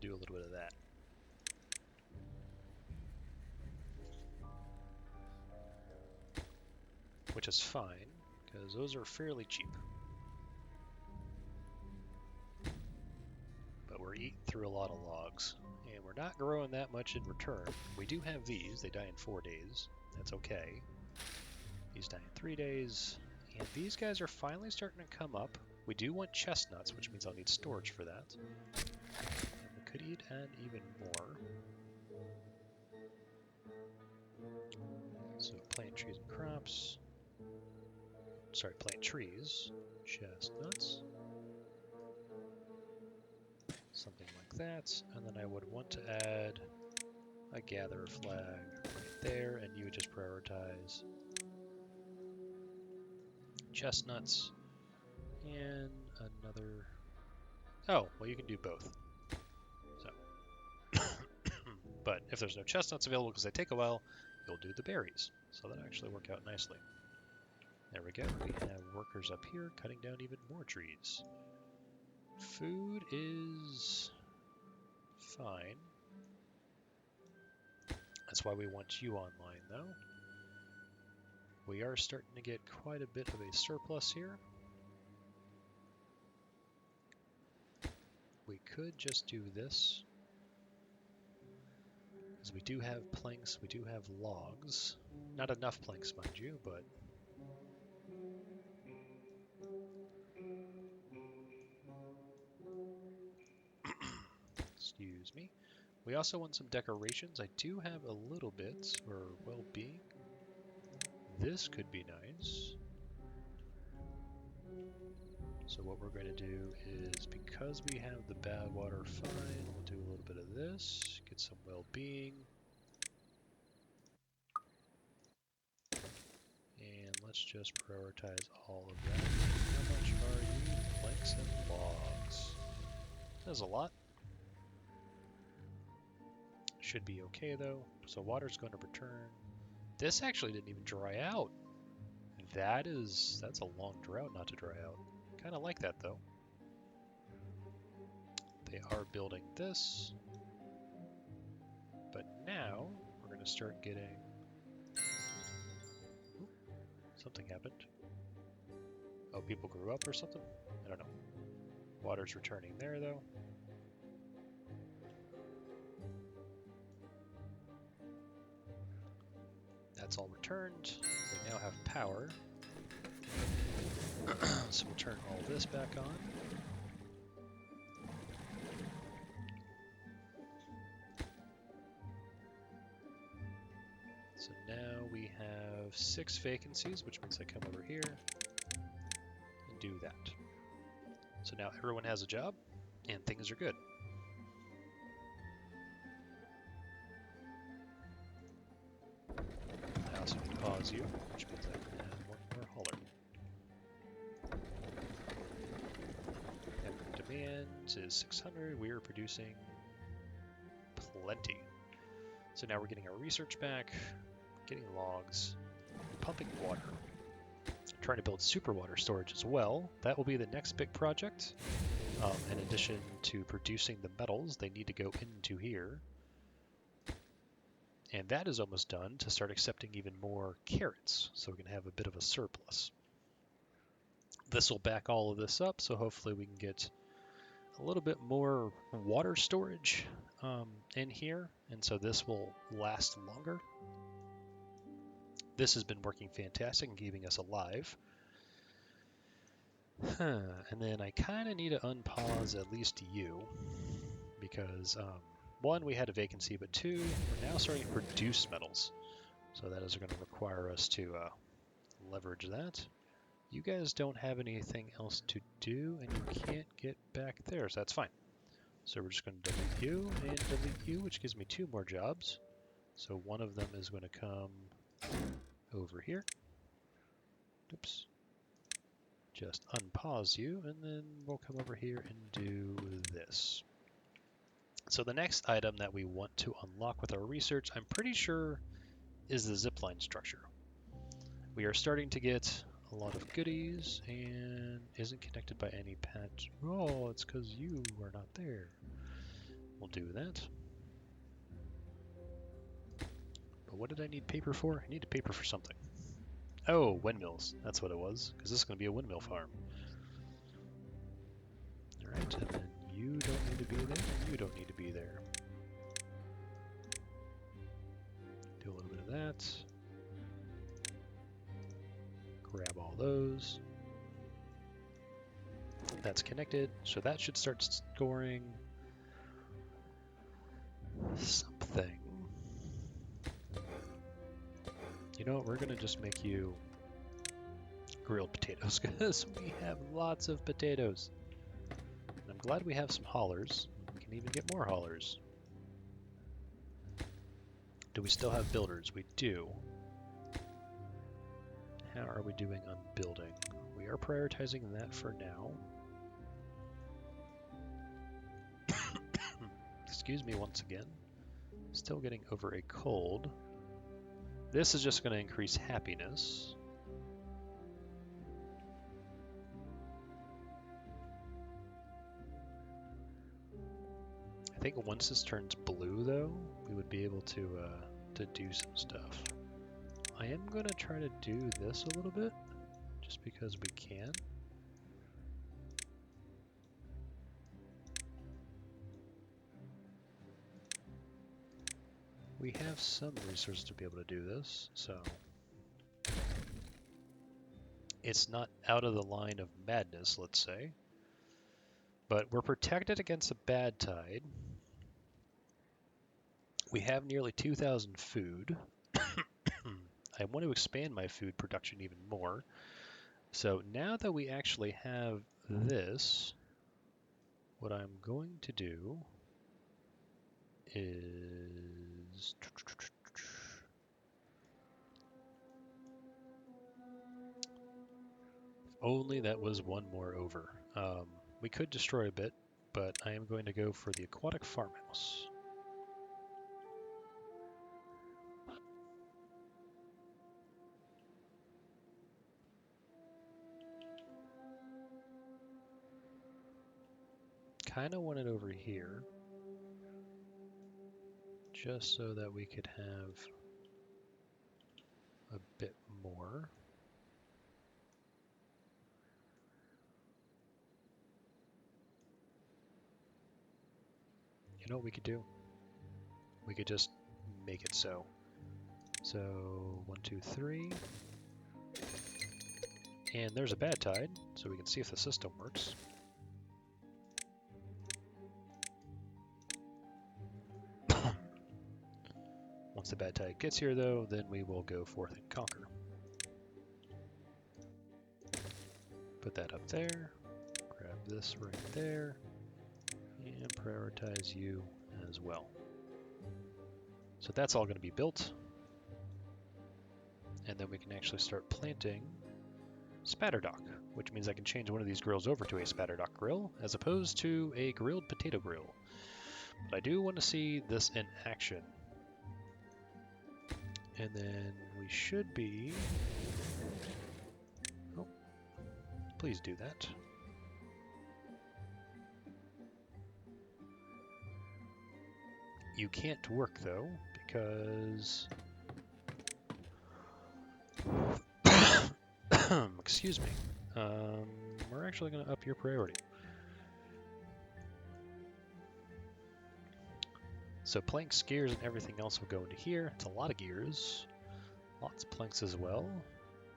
Speaker 1: do a little bit of that. Which is fine, because those are fairly cheap. But we're eating through a lot of logs, and we're not growing that much in return. We do have these. They die in 4 days. That's okay. These die in 3 days. And these guys are finally starting to come up. We do want chestnuts, which means I'll need storage for that. And we could eat and even more. So plant trees and crops. Sorry, plant trees. Chestnuts. Something like that. And then I would want to add a gatherer flag right there, and you would just prioritize chestnuts and another. Oh, well, you can do both. So, but if there's no chestnuts available because they take a while, you'll do the berries. So that'll actually work out nicely. There we go. We have workers up here cutting down even more trees. Food is fine. That's why we want you online, though. We are starting to get quite a bit of a surplus here. We could just do this, because we do have planks, we do have logs. Not enough planks, mind you, but excuse me. We also want some decorations. I do have a little bit for well-being. This could be nice. So what we're going to do is, because we have the bad water fine, we'll do a little bit of this, get some well-being. And let's just prioritize all of that. How much are you? Planks and logs. That's a lot. Should be okay though. So water's going to return. This actually didn't even dry out. That's a long drought not to dry out. Kind of like that though. They are building this. But now we're going to start getting... Ooh, something happened. Oh, people grew up or something? I don't know. Water's returning there though. That's all returned. We now have power. So we'll turn all this back on. So now we have 6 vacancies, which means I come over here and do that. So now everyone has a job, and things are good. I also need to pause you, which means I can add one more hauler. And demand is 600. We are producing plenty. So now we're getting our research back, getting logs, pumping water. Trying to build super water storage as well. That will be the next big project. In addition to producing the metals, they need to go into here. And that is almost done to start accepting even more carrots, so we can have a bit of a surplus. This will back all of this up, so hopefully we can get a little bit more water storage in here, and so this will last longer. This has been working fantastic and keeping us alive. And then I kind of need to unpause at least you, because one, we had a vacancy, but two, we're now starting to produce metals. So that is going to require us to leverage that. You guys don't have anything else to do, and you can't get back there, so that's fine. So we're just going to delete you and delete you, which gives me 2 more jobs. So one of them is going to come over here. Oops. Just unpause you, and then we'll come over here and do this. So the next item that we want to unlock with our research, I'm pretty sure, is the zipline structure. We are starting to get a lot of goodies and isn't connected by any patch. Oh, it's because you are not there. We'll do that. But what did I need paper for? I needed paper for something. Oh, windmills. That's what it was, because this is going to be a windmill farm. Alright, and then you don't need to be there, and you don't need to be there. Do a little bit of that. Grab all those. That's connected, so that should start scoring something. You know what, we're gonna just make you grilled potatoes, because we have lots of potatoes. And I'm glad we have some haulers. We can even get more haulers. Do we still have builders? We do. How are we doing on building? We are prioritizing that for now. Excuse me once again. Still getting over a cold. This is just going to increase happiness. I think once this turns blue, though, we would be able to do some stuff. I am going to try to do this a little bit, just because we can. We have some resources to be able to do this, so it's not out of the line of madness, let's say. But we're protected against a bad tide. We have nearly 2,000 food. I want to expand my food production even more. So now that we actually have this, what I'm going to do is... If only that was one more over. We could destroy a bit, but I am going to go for the aquatic farmhouse. Kind of want it over here, just so that we could have a bit more. You know what we could do? We could just make it so. So 1, 2, 3. And there's a bad tide, so we can see if the system works. Once the bad tide gets here, though, then we will go forth and conquer. Put that up there. Grab this right there. And prioritize you as well. So that's all going to be built. And then we can actually start planting Spatterdock, which means I can change one of these grills over to a Spatterdock grill as opposed to a grilled potato grill. But I do want to see this in action. And then we should be... Oh, please do that. You can't work though, because... Excuse me. We're actually going to up your priority. So planks, gears, and everything else will go into here. It's a lot of gears. Lots of planks as well.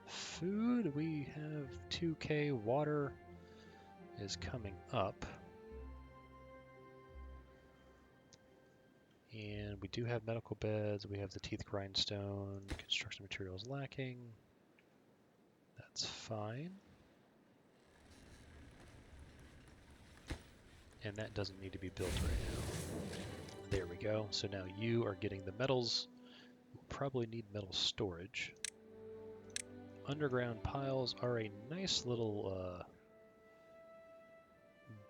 Speaker 1: Food, we have 2K. Water is coming up. And we do have medical beds. We have the teeth grindstone. Construction materials lacking. That's fine. And that doesn't need to be built right now. There we go. So now you are getting the metals. We'll probably need metal storage. Underground piles are a nice little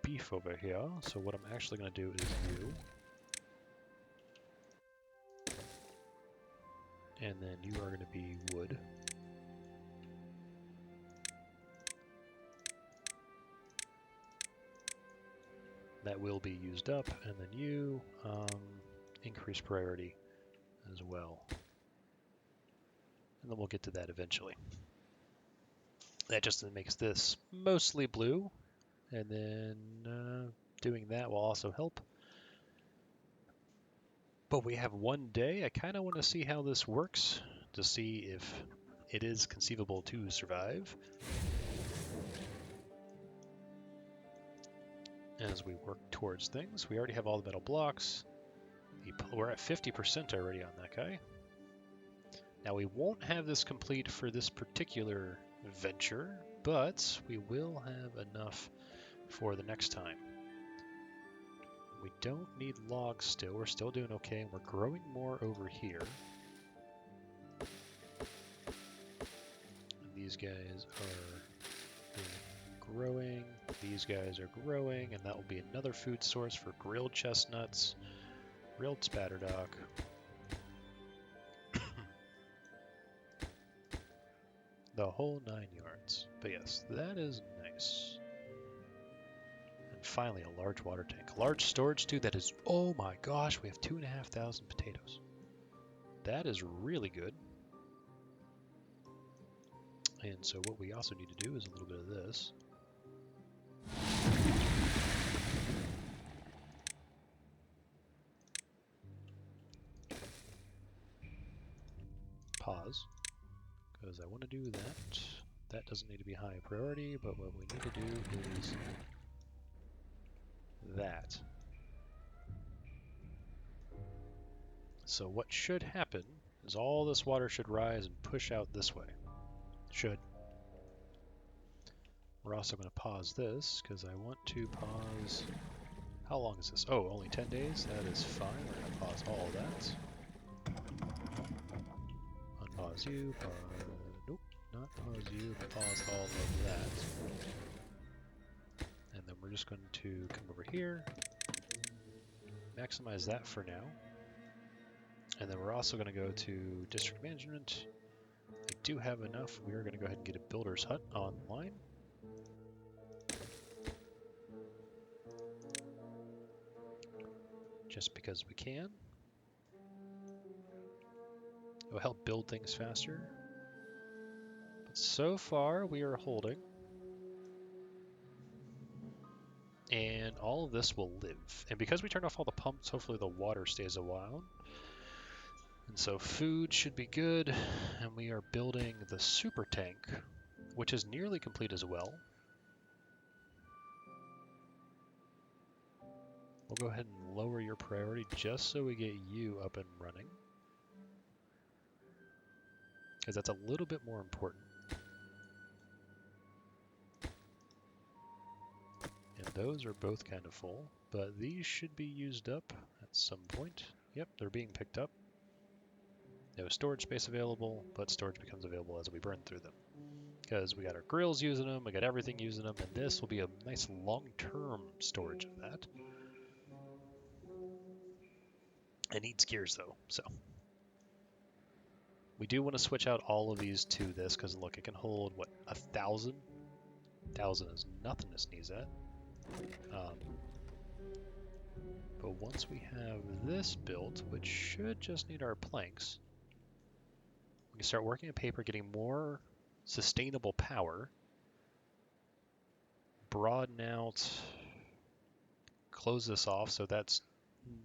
Speaker 1: beef over here. So what I'm actually going to do is you. And then you are going to be wood. That will be used up, and then you increase priority as well. And then we'll get to that eventually. That just makes this mostly blue, and then doing that will also help. But we have one day. I kind of want to see how this works to see if it is conceivable to survive. As we work towards things, we already have all the metal blocks. We're at 50% already on that guy. Now we won't have this complete for this particular venture, but we will have enough for the next time. We don't need logs still. We're still doing okay, and we're growing more over here. And these guys are growing. These guys are growing, and that will be another food source for grilled chestnuts, grilled Spatterdock. The whole 9 yards. But yes, that is nice. And finally, a large water tank. A large storage too. That is, oh my gosh, we have 2,500 potatoes. That is really good. And so what we also need to do is a little bit of this. Pause, because I want to do that. That doesn't need to be high priority, but what we need to do is that. So what should happen is all this water should rise and push out this way. Should. We're also going to pause this, because I want to pause... How long is this? Oh, only 10 days? That is fine. We're going to pause all of that. Unpause you, pause... Nope, not pause you, but pause all of that. And then we're just going to come over here, maximize that for now. And then we're also going to go to district management. I do have enough. We are going to go ahead and get a builder's hut online. Just because we can. It will help build things faster. But so far, we are holding. And all of this will live. And because we turned off all the pumps, hopefully the water stays a while. And so food should be good. And we are building the super tank, which is nearly complete as well. We'll go ahead and lower your priority just so we get you up and running. Because that's a little bit more important. Those are both kind of full, but these should be used up at some point. Yep, they're being picked up. No storage space available, but storage becomes available as we burn through them. Because we got our grills using them, we got everything using them, and this will be a nice long-term storage of that. It needs gears though, so. We do want to switch out all of these to this, because look, it can hold, what, 1,000? 1,000 is nothing to sneeze at. But once we have this built, which should just need our planks, we can start working on paper, getting more sustainable power, broaden out, close this off so that's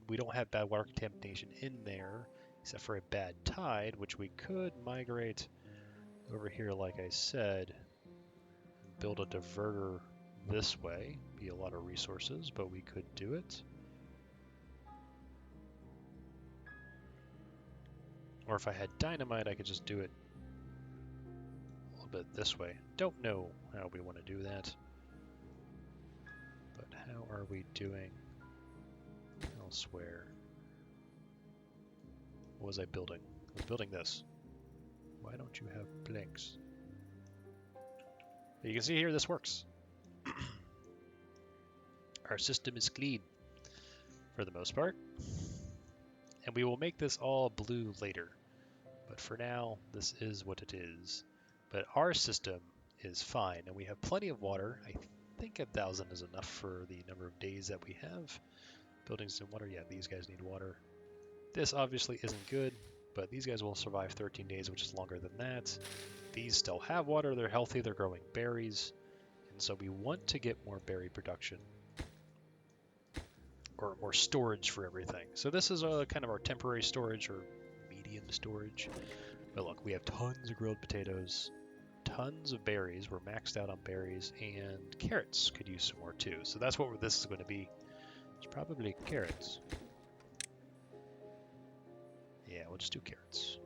Speaker 1: we don't have bad water contamination in there, except for a bad tide, which we could migrate over here, like I said, and build a diverter this way. Be a lot of resources, but we could do it. Or if I had dynamite, I could just do it a little bit this way. Don't know how we want to do that. But how are we doing elsewhere? What was I building? I was building this. Why don't you have planks? You can see here this works. Our system is clean for the most part. And we will make this all blue later. But for now, this is what it is. But our system is fine, and we have plenty of water. I think 1,000 is enough for the number of days that we have. Buildings and water, yeah, these guys need water. This obviously isn't good, but these guys will survive 13 days, which is longer than that. These still have water, they're healthy, they're growing berries, and so we want to get more berry production, or more storage for everything. So this is kind of our temporary storage, or medium storage. But look, we have tons of grilled potatoes, tons of berries, we're maxed out on berries, and carrots could use some more too. So that's what this is going to be. It's probably carrots. Yeah, we'll just do carrots.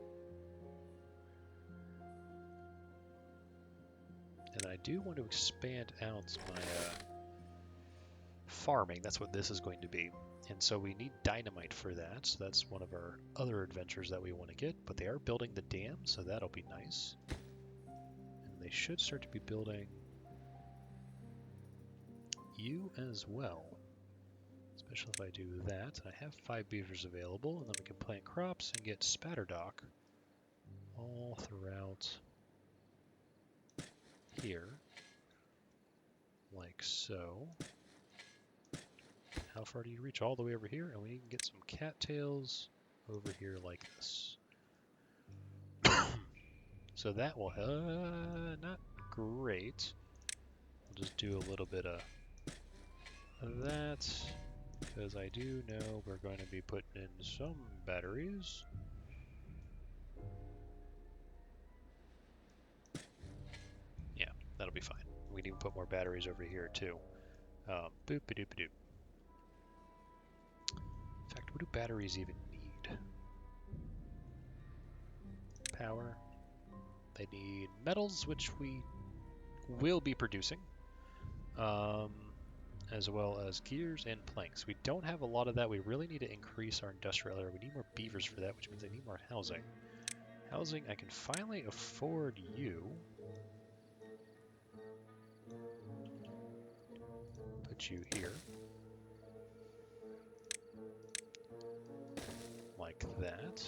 Speaker 1: And I do want to expand out my farming. That's what this is going to be. And so we need dynamite for that. So that's one of our other adventures that we want to get. But they are building the dam, so that'll be nice. And they should start to be building you as well. Especially if I do that. I have 5 beavers available, and then we can plant crops and get spatterdock all throughout here, like so. How far do you reach? All the way over here, and we can get some cattails over here like this. So that will not great. We'll just do a little bit of that, because I do know we're going to be putting in some batteries. Yeah, that'll be fine. We can even put more batteries over here too. Boop-a-doop-a-doop. In fact, what do batteries even need? Power. They need metals, which we will be producing, as well as gears and planks. We don't have a lot of that. We really need to increase our industrial area. We need more beavers for that, which means I need more housing. Housing, I can finally afford you. Put you here. Like that.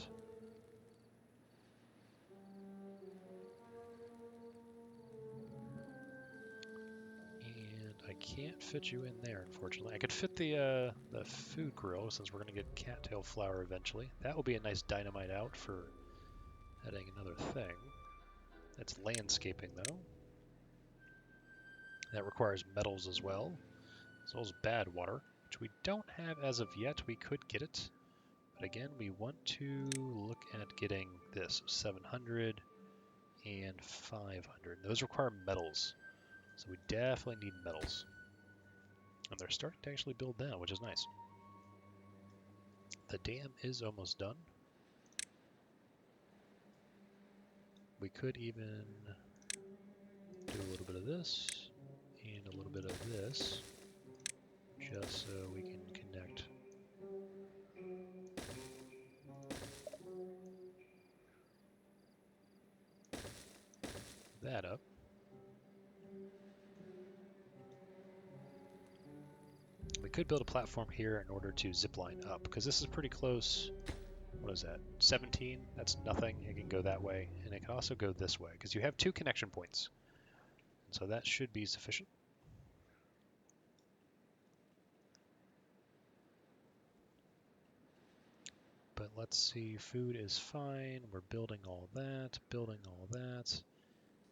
Speaker 1: And I can't fit you in there, unfortunately. I could fit the food grill, since we're going to get cattail flour eventually. That will be a nice dynamite out for adding another thing. That's landscaping, though. That requires metals as well, as well as bad water, which we don't have as of yet. We could get it. But again, we want to look at getting this 700 and 500. Those require metals, so we definitely need metals. And they're starting to actually build now, which is nice. The dam is almost done. We could even do a little bit of this and a little bit of this. just so we can connect that up. We could build a platform here in order to zipline up, because this is pretty close. What is that? 17? That's nothing. It can go that way, and it can also go this way, because you have 2 connection points. So that should be sufficient. But let's see, food is fine. We're building all that,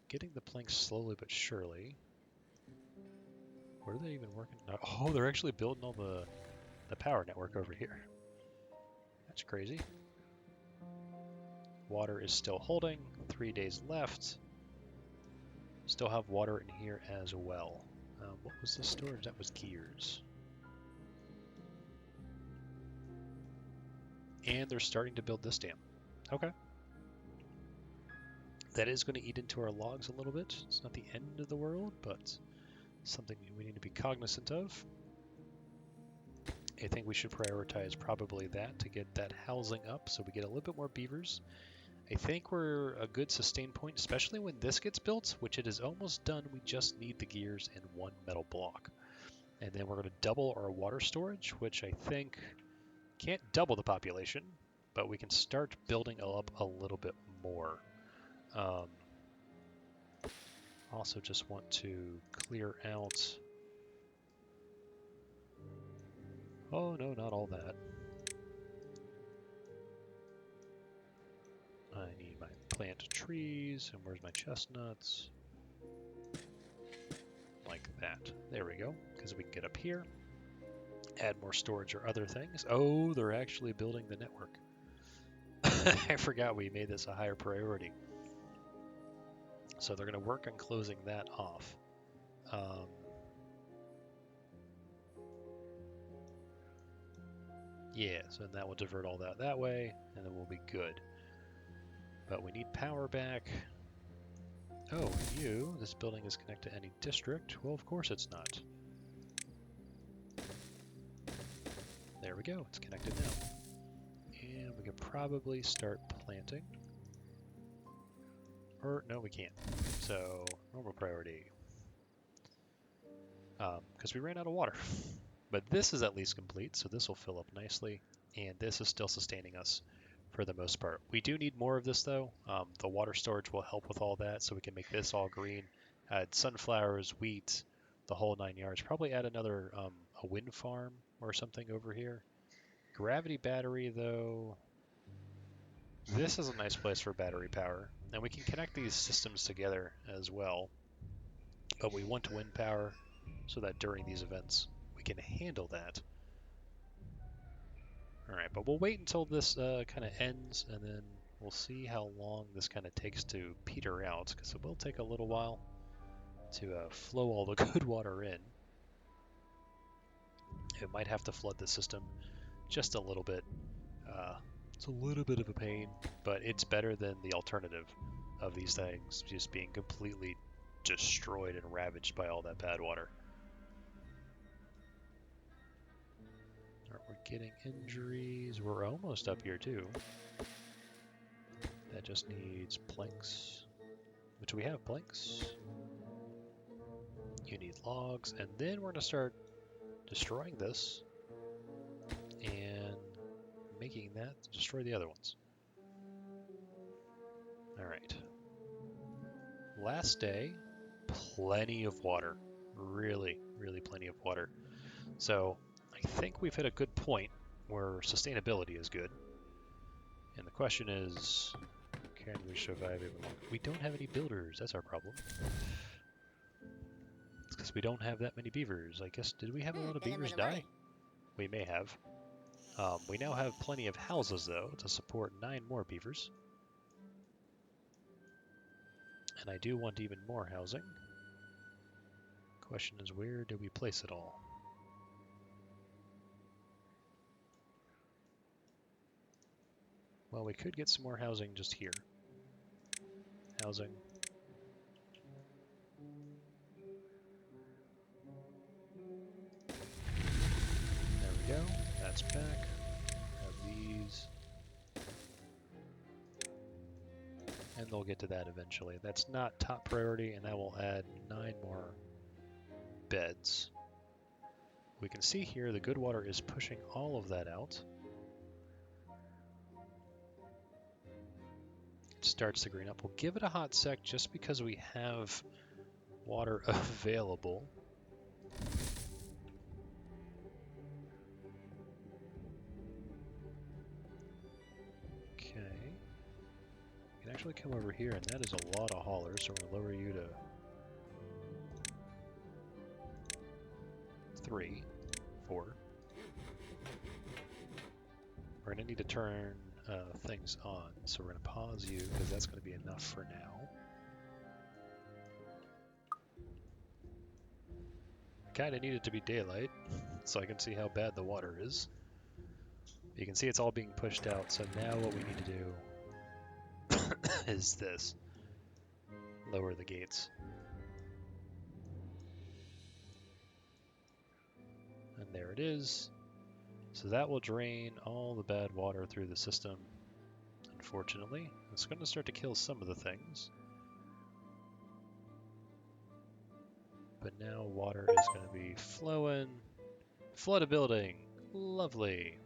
Speaker 1: Getting the planks slowly but surely. Where are they even working? Oh, they're actually building all the power network over here. That's crazy. Water is still holding. 3 days left. Still have water in here as well. What was the storage? That was gears. And they're starting to build this dam. Okay. That is going to eat into our logs a little bit. It's not the end of the world, but something we need to be cognizant of. I think we should prioritize probably that to get that housing up so we get a little bit more beavers. I think we're a good sustain point, especially when this gets built, which it is almost done. We just need the gears and 1 metal block. And then we're going to double our water storage, which I think can't double the population, but we can start building up a little bit more. Also just want to clear out... Oh no, not all that. I need my plant trees, and where's my chestnuts? Like that. There we go, because we can get up here, add more storage or other things. Oh, they're actually building the network. I forgot we made this a higher priority. So they're going to work on closing that off. Yeah, so that will divert all that way, and then we'll be good. But we need power back. Oh, this building is connected to any district. Well, of course it's not. There we go, it's connected now. And we could probably start planting. Or, no, we can't. So, normal priority. Because we ran out of water. But this is at least complete, so this will fill up nicely. And this is still sustaining us for the most part. We do need more of this, though. The water storage will help with all that, so we can make this all green. Add sunflowers, wheat, the whole 9 yards. Probably add another a wind farm or something over here. Gravity battery, though. This is a nice place for battery power. And we can connect these systems together as well. But we want wind power so that during these events we can handle that. Alright, but we'll wait until this kind of ends, and then we'll see how long this kind of takes to peter out, because it will take a little while to flow all the good water in. It might have to flood the system just a little bit. It's a little bit of a pain, but it's better than the alternative of these things just being completely destroyed and ravaged by all that bad water. We're getting injuries. We're almost up here too. That just needs planks. Which we have planks. You need logs, and then we're going to start destroying this and making that destroy the other ones. Alright. Last day, plenty of water. Really, really plenty of water. So I think we've hit a good point where sustainability is good. And the question is, can we survive even longer? We don't have any builders, that's our problem. It's because we don't have that many beavers. I guess, did we have a lot of beavers die? We may have. We now have plenty of houses, though, to support 9 more beavers. And I do want even more housing. Question is, where do we place it all? Well, we could get some more housing just here. Housing. plants back. Have these. And they'll get to that eventually. That's not top priority, and that will add 9 more beds. We can see here the good water is pushing all of that out. It starts to green up. We'll give it a hot sec just because we have water available. Okay. You can actually come over here, and that is a lot of haulers, so we're going to lower you to 3, 4. We're going to need to turn things on, so we're going to pause you because that's going to be enough for now. I kind of need it to be daylight so I can see how bad the water is. You can see it's all being pushed out, so now what we need to do is this. Lower the gates. And there it is. So that will drain all the bad water through the system. Unfortunately, it's going to start to kill some of the things. But now water is going to be flowing. Flood a building. Lovely.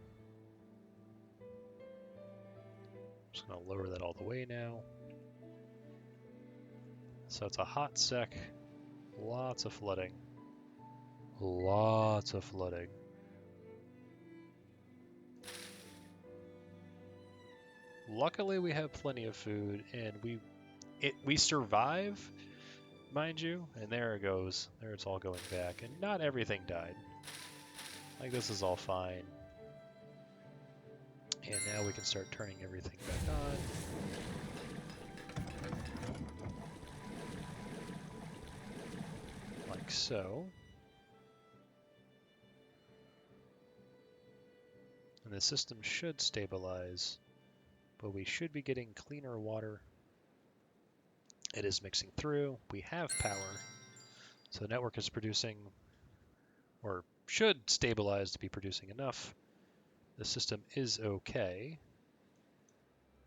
Speaker 1: Just going to lower that all the way now. So it's a hot sec. Lots of flooding. Lots of flooding. Luckily, we have plenty of food, and we survive, mind you. And there it goes. There it's all going back, and not everything died. Like this is all fine. And now we can start turning everything back on, like so. And the system should stabilize. But we should be getting cleaner water. It is mixing through. We have power. So the network is producing, or should stabilize to be producing enough. The system is okay.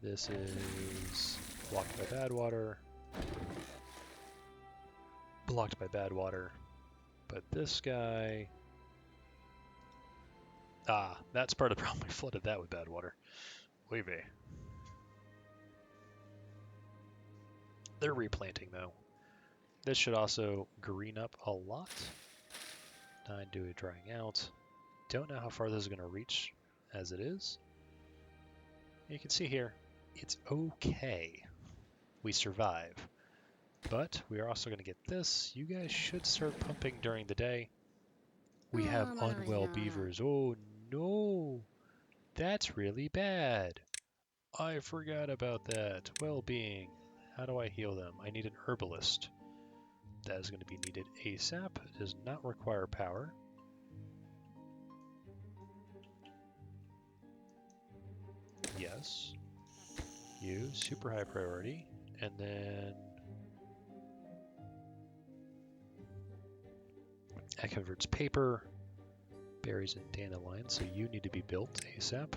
Speaker 1: This is blocked by bad water. Blocked by bad water. But this guy... Ah, that's part of the problem. We flooded that with bad water. Oy vey. They're replanting, though. This should also green up a lot. 9 do a drying out. Don't know how far this is going to reach as it is. You can see here, it's okay. We survive. But we are also going to get this. You guys should start pumping during the day. We have unwell beavers. Oh no! That's really bad. I forgot about that. Well-being. How do I heal them? I need an herbalist. That is going to be needed ASAP. It does not require power. Yes. You, super high priority. And then... that converts paper, berries, and dandelion, so you need to be built ASAP.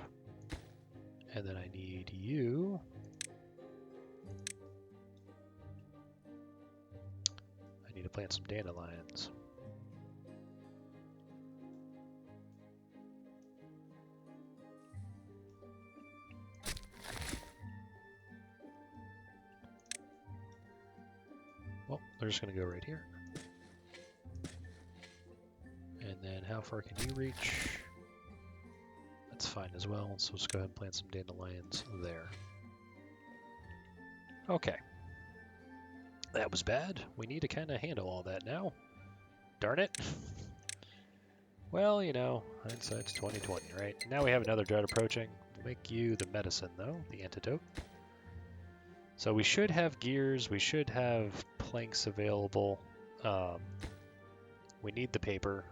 Speaker 1: And then I need you... I need to plant some dandelions. Well, they're just going to go right here. And then how far can you reach? That's fine as well, so let's go ahead and plant some dandelions there. Okay. That was bad. We need to kind of handle all that now. Darn it. Well, you know, hindsight's 20/20, right? Now we have another drought approaching. We'll make you the medicine, though, the antidote. So we should have gears. We should have planks available. We need the paper.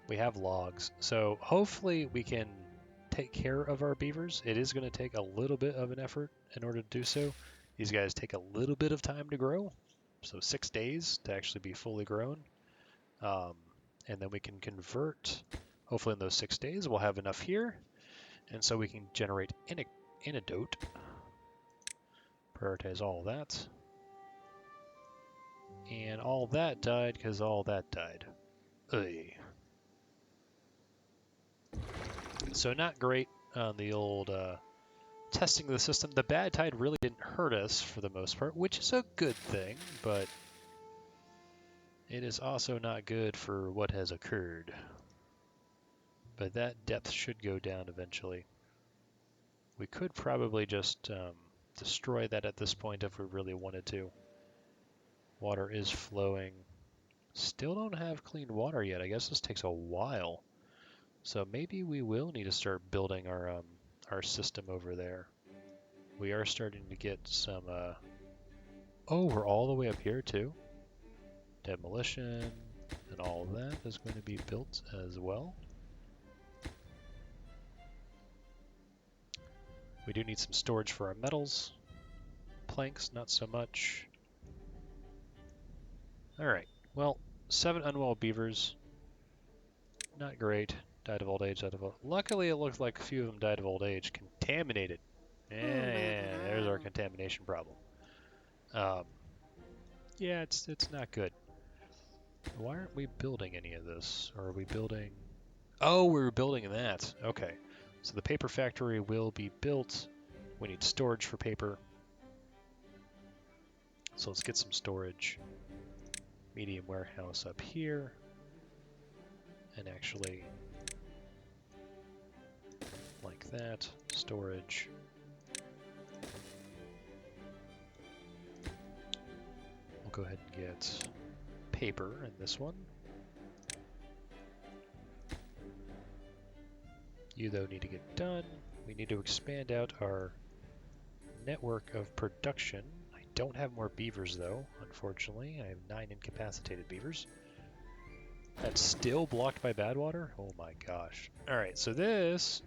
Speaker 1: We have logs. So hopefully we can take care of our beavers. It is going to take a little bit of an effort in order to do so. These guys take a little bit of time to grow. So 6 days to actually be fully grown. And then we can convert Hopefully in those 6 days we'll have enough here, and so we can generate antidote. Prioritize all that. And all that died because all that died. Ugh. So not great on the old testing the system. The bad tide really didn't hurt us for the most part, which is a good thing, but it is also not good for what has occurred. But that depth should go down eventually. We could probably just destroy that at this point if we really wanted to. Water is flowing. Still don't have clean water yet. I guess this takes a while. So maybe we will need to start building our system over there. We are starting to get some... Oh, we're all the way up here too? Demolition and all that is going to be built as well. We do need some storage for our metals. Planks, not so much. Alright, well, 7 unwell beavers. Not great. Died of old age, died of old... Luckily, it looks like a few of them died of old age. Contaminated. Yeah, there's our contamination problem. Yeah, it's not good. Why aren't we building any of this? Or are we building... Oh, we were building that. Okay. So the paper factory will be built. We need storage for paper. So let's get some storage. Medium warehouse up here. And actually, like that, storage. We'll go ahead and get paper in this one. You, though, need to get done. We need to expand out our network of production. I don't have more beavers, though, unfortunately. I have 9 incapacitated beavers. That's still blocked by bad water? Oh my gosh. Alright, so this,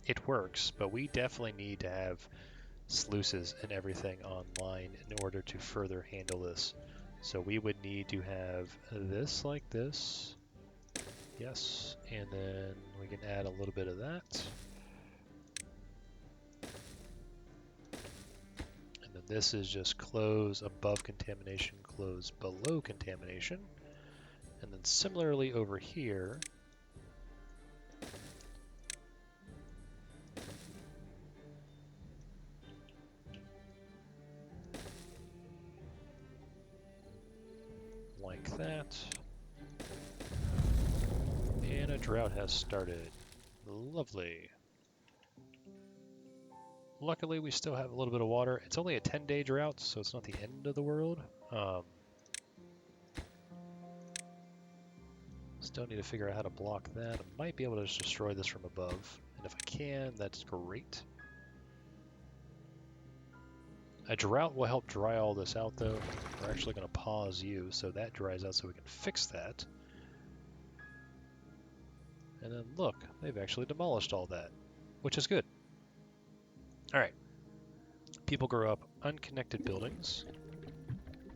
Speaker 1: it works, but we definitely need to have sluices and everything online in order to further handle this. So we would need to have this like this. Yes, and then we can add a little bit of that. And then this is just close above contamination, close below contamination. And then similarly over here, like that. And a drought has started. Lovely. Luckily, we still have a little bit of water. It's only a 10-day drought, so it's not the end of the world. Still need to figure out how to block that. I might be able to just destroy this from above. And if I can, that's great. A drought will help dry all this out, though. We're actually going to pause you so that dries out so we can fix that. And then look, they've actually demolished all that, which is good. Alright. People grow up unconnected buildings.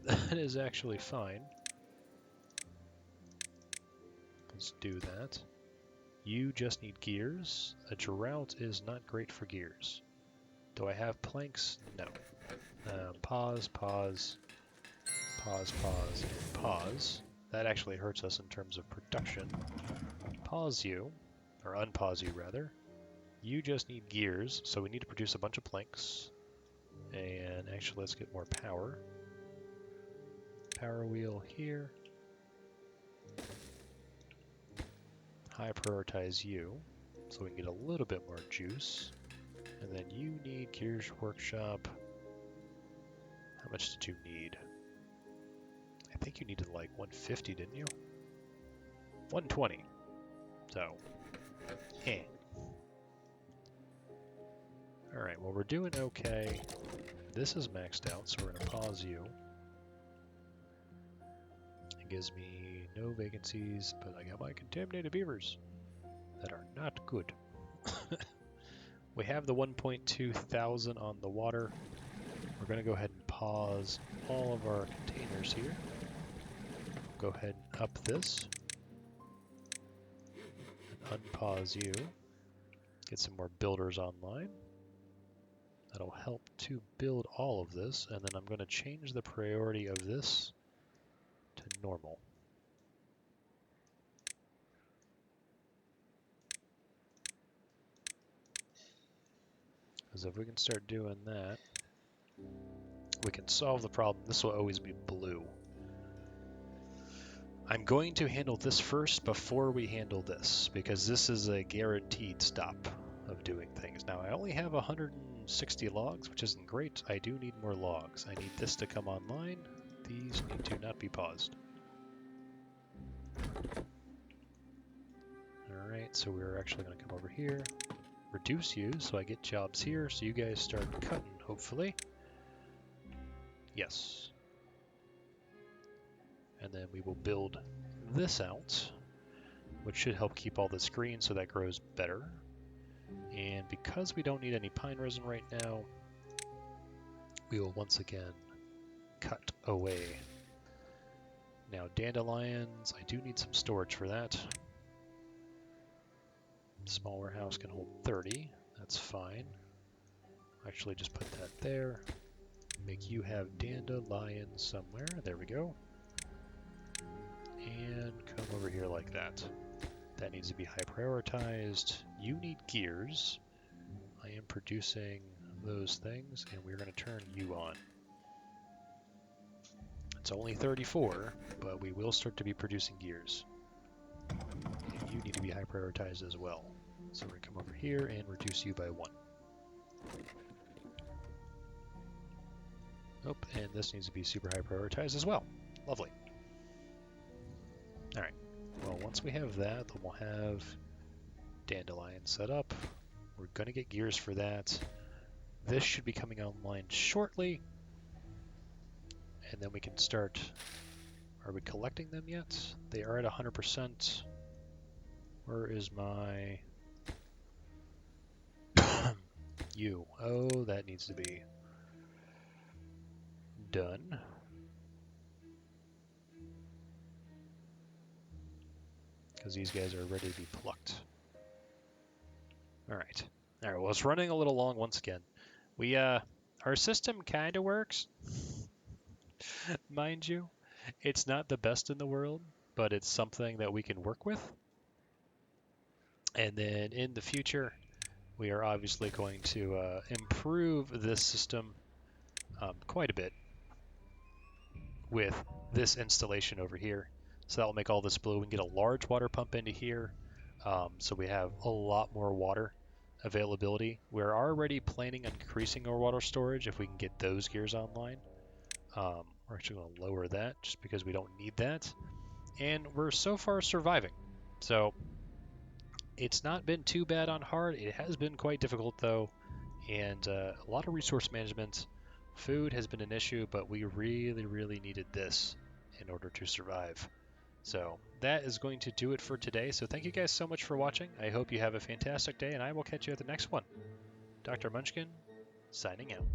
Speaker 1: That is actually fine. Let's do that. You just need gears. A drought is not great for gears. Do I have planks? No. Pause, pause, pause, pause, and pause. That actually hurts us in terms of production. Pause you, or unpause you rather. You just need gears, so we need to produce a bunch of planks. And actually, let's get more power. Power wheel here. High prioritize you, so we can get a little bit more juice. And then you need Gears Workshop. How much did you need? I think you needed like 150, didn't you? 120. So, Alright, well we're doing okay. This is maxed out, so we're going to pause you. It gives me no vacancies, but I got my contaminated beavers that are not good. We have the 1.2 thousand on the water. We're going to go ahead and pause all of our containers here. Go ahead and up this. And unpause you. Get some more builders online. That'll help to build all of this, and then I'm going to change the priority of this to normal. Because if we can start doing that, we can solve the problem. This will always be blue. I'm going to handle this first before we handle this, because this is a guaranteed stop of doing things. Now, I only have 160 logs, which isn't great. I do need more logs. I need this to come online. These need to not be paused. Alright, so we're actually going to come over here, reduce you so I get jobs here, so you guys start cutting, hopefully. Yes. And then we will build this out, which should help keep all this green so that grows better. And because we don't need any pine resin right now, we will once again cut away. Now dandelions, I do need some storage for that. Small warehouse can hold 30, that's fine. Actually just put that there. Make you have dandelions somewhere, there we go. And come over here like that. That needs to be high prioritized. You need gears. I am producing those things, and we're going to turn you on. It's only 34, but we will start to be producing gears. And you need to be high prioritized as well. So we're going to come over here and reduce you by 1. Oh, and this needs to be super high prioritized as well. Lovely. Alright, well once we have that, then we'll have dandelion set up. We're going to get gears for that. This should be coming online shortly. And then we can start... Are we collecting them yet? They are at 100%. Where is my... you? Oh, that needs to be done. Because these guys are ready to be plucked. Alright. Alright, well it's running a little long once again. We, our system kinda works. Mind you. It's not the best in the world, but it's something that we can work with. And then in the future, we are obviously going to improve this system quite a bit with this installation over here. So that will make all this blue. We can get a large water pump into here, so we have a lot more water availability. We're already planning on increasing our water storage if we can get those gears online. We're actually going to lower that just because we don't need that. And we're so far surviving. So it's not been too bad on hard. It has been quite difficult though. And a lot of resource management. Food has been an issue, but we really, really needed this in order to survive. So that is going to do it for today. So thank you guys so much for watching. I hope you have a fantastic day, and I will catch you at the next one. Dr. Munchkin, signing out.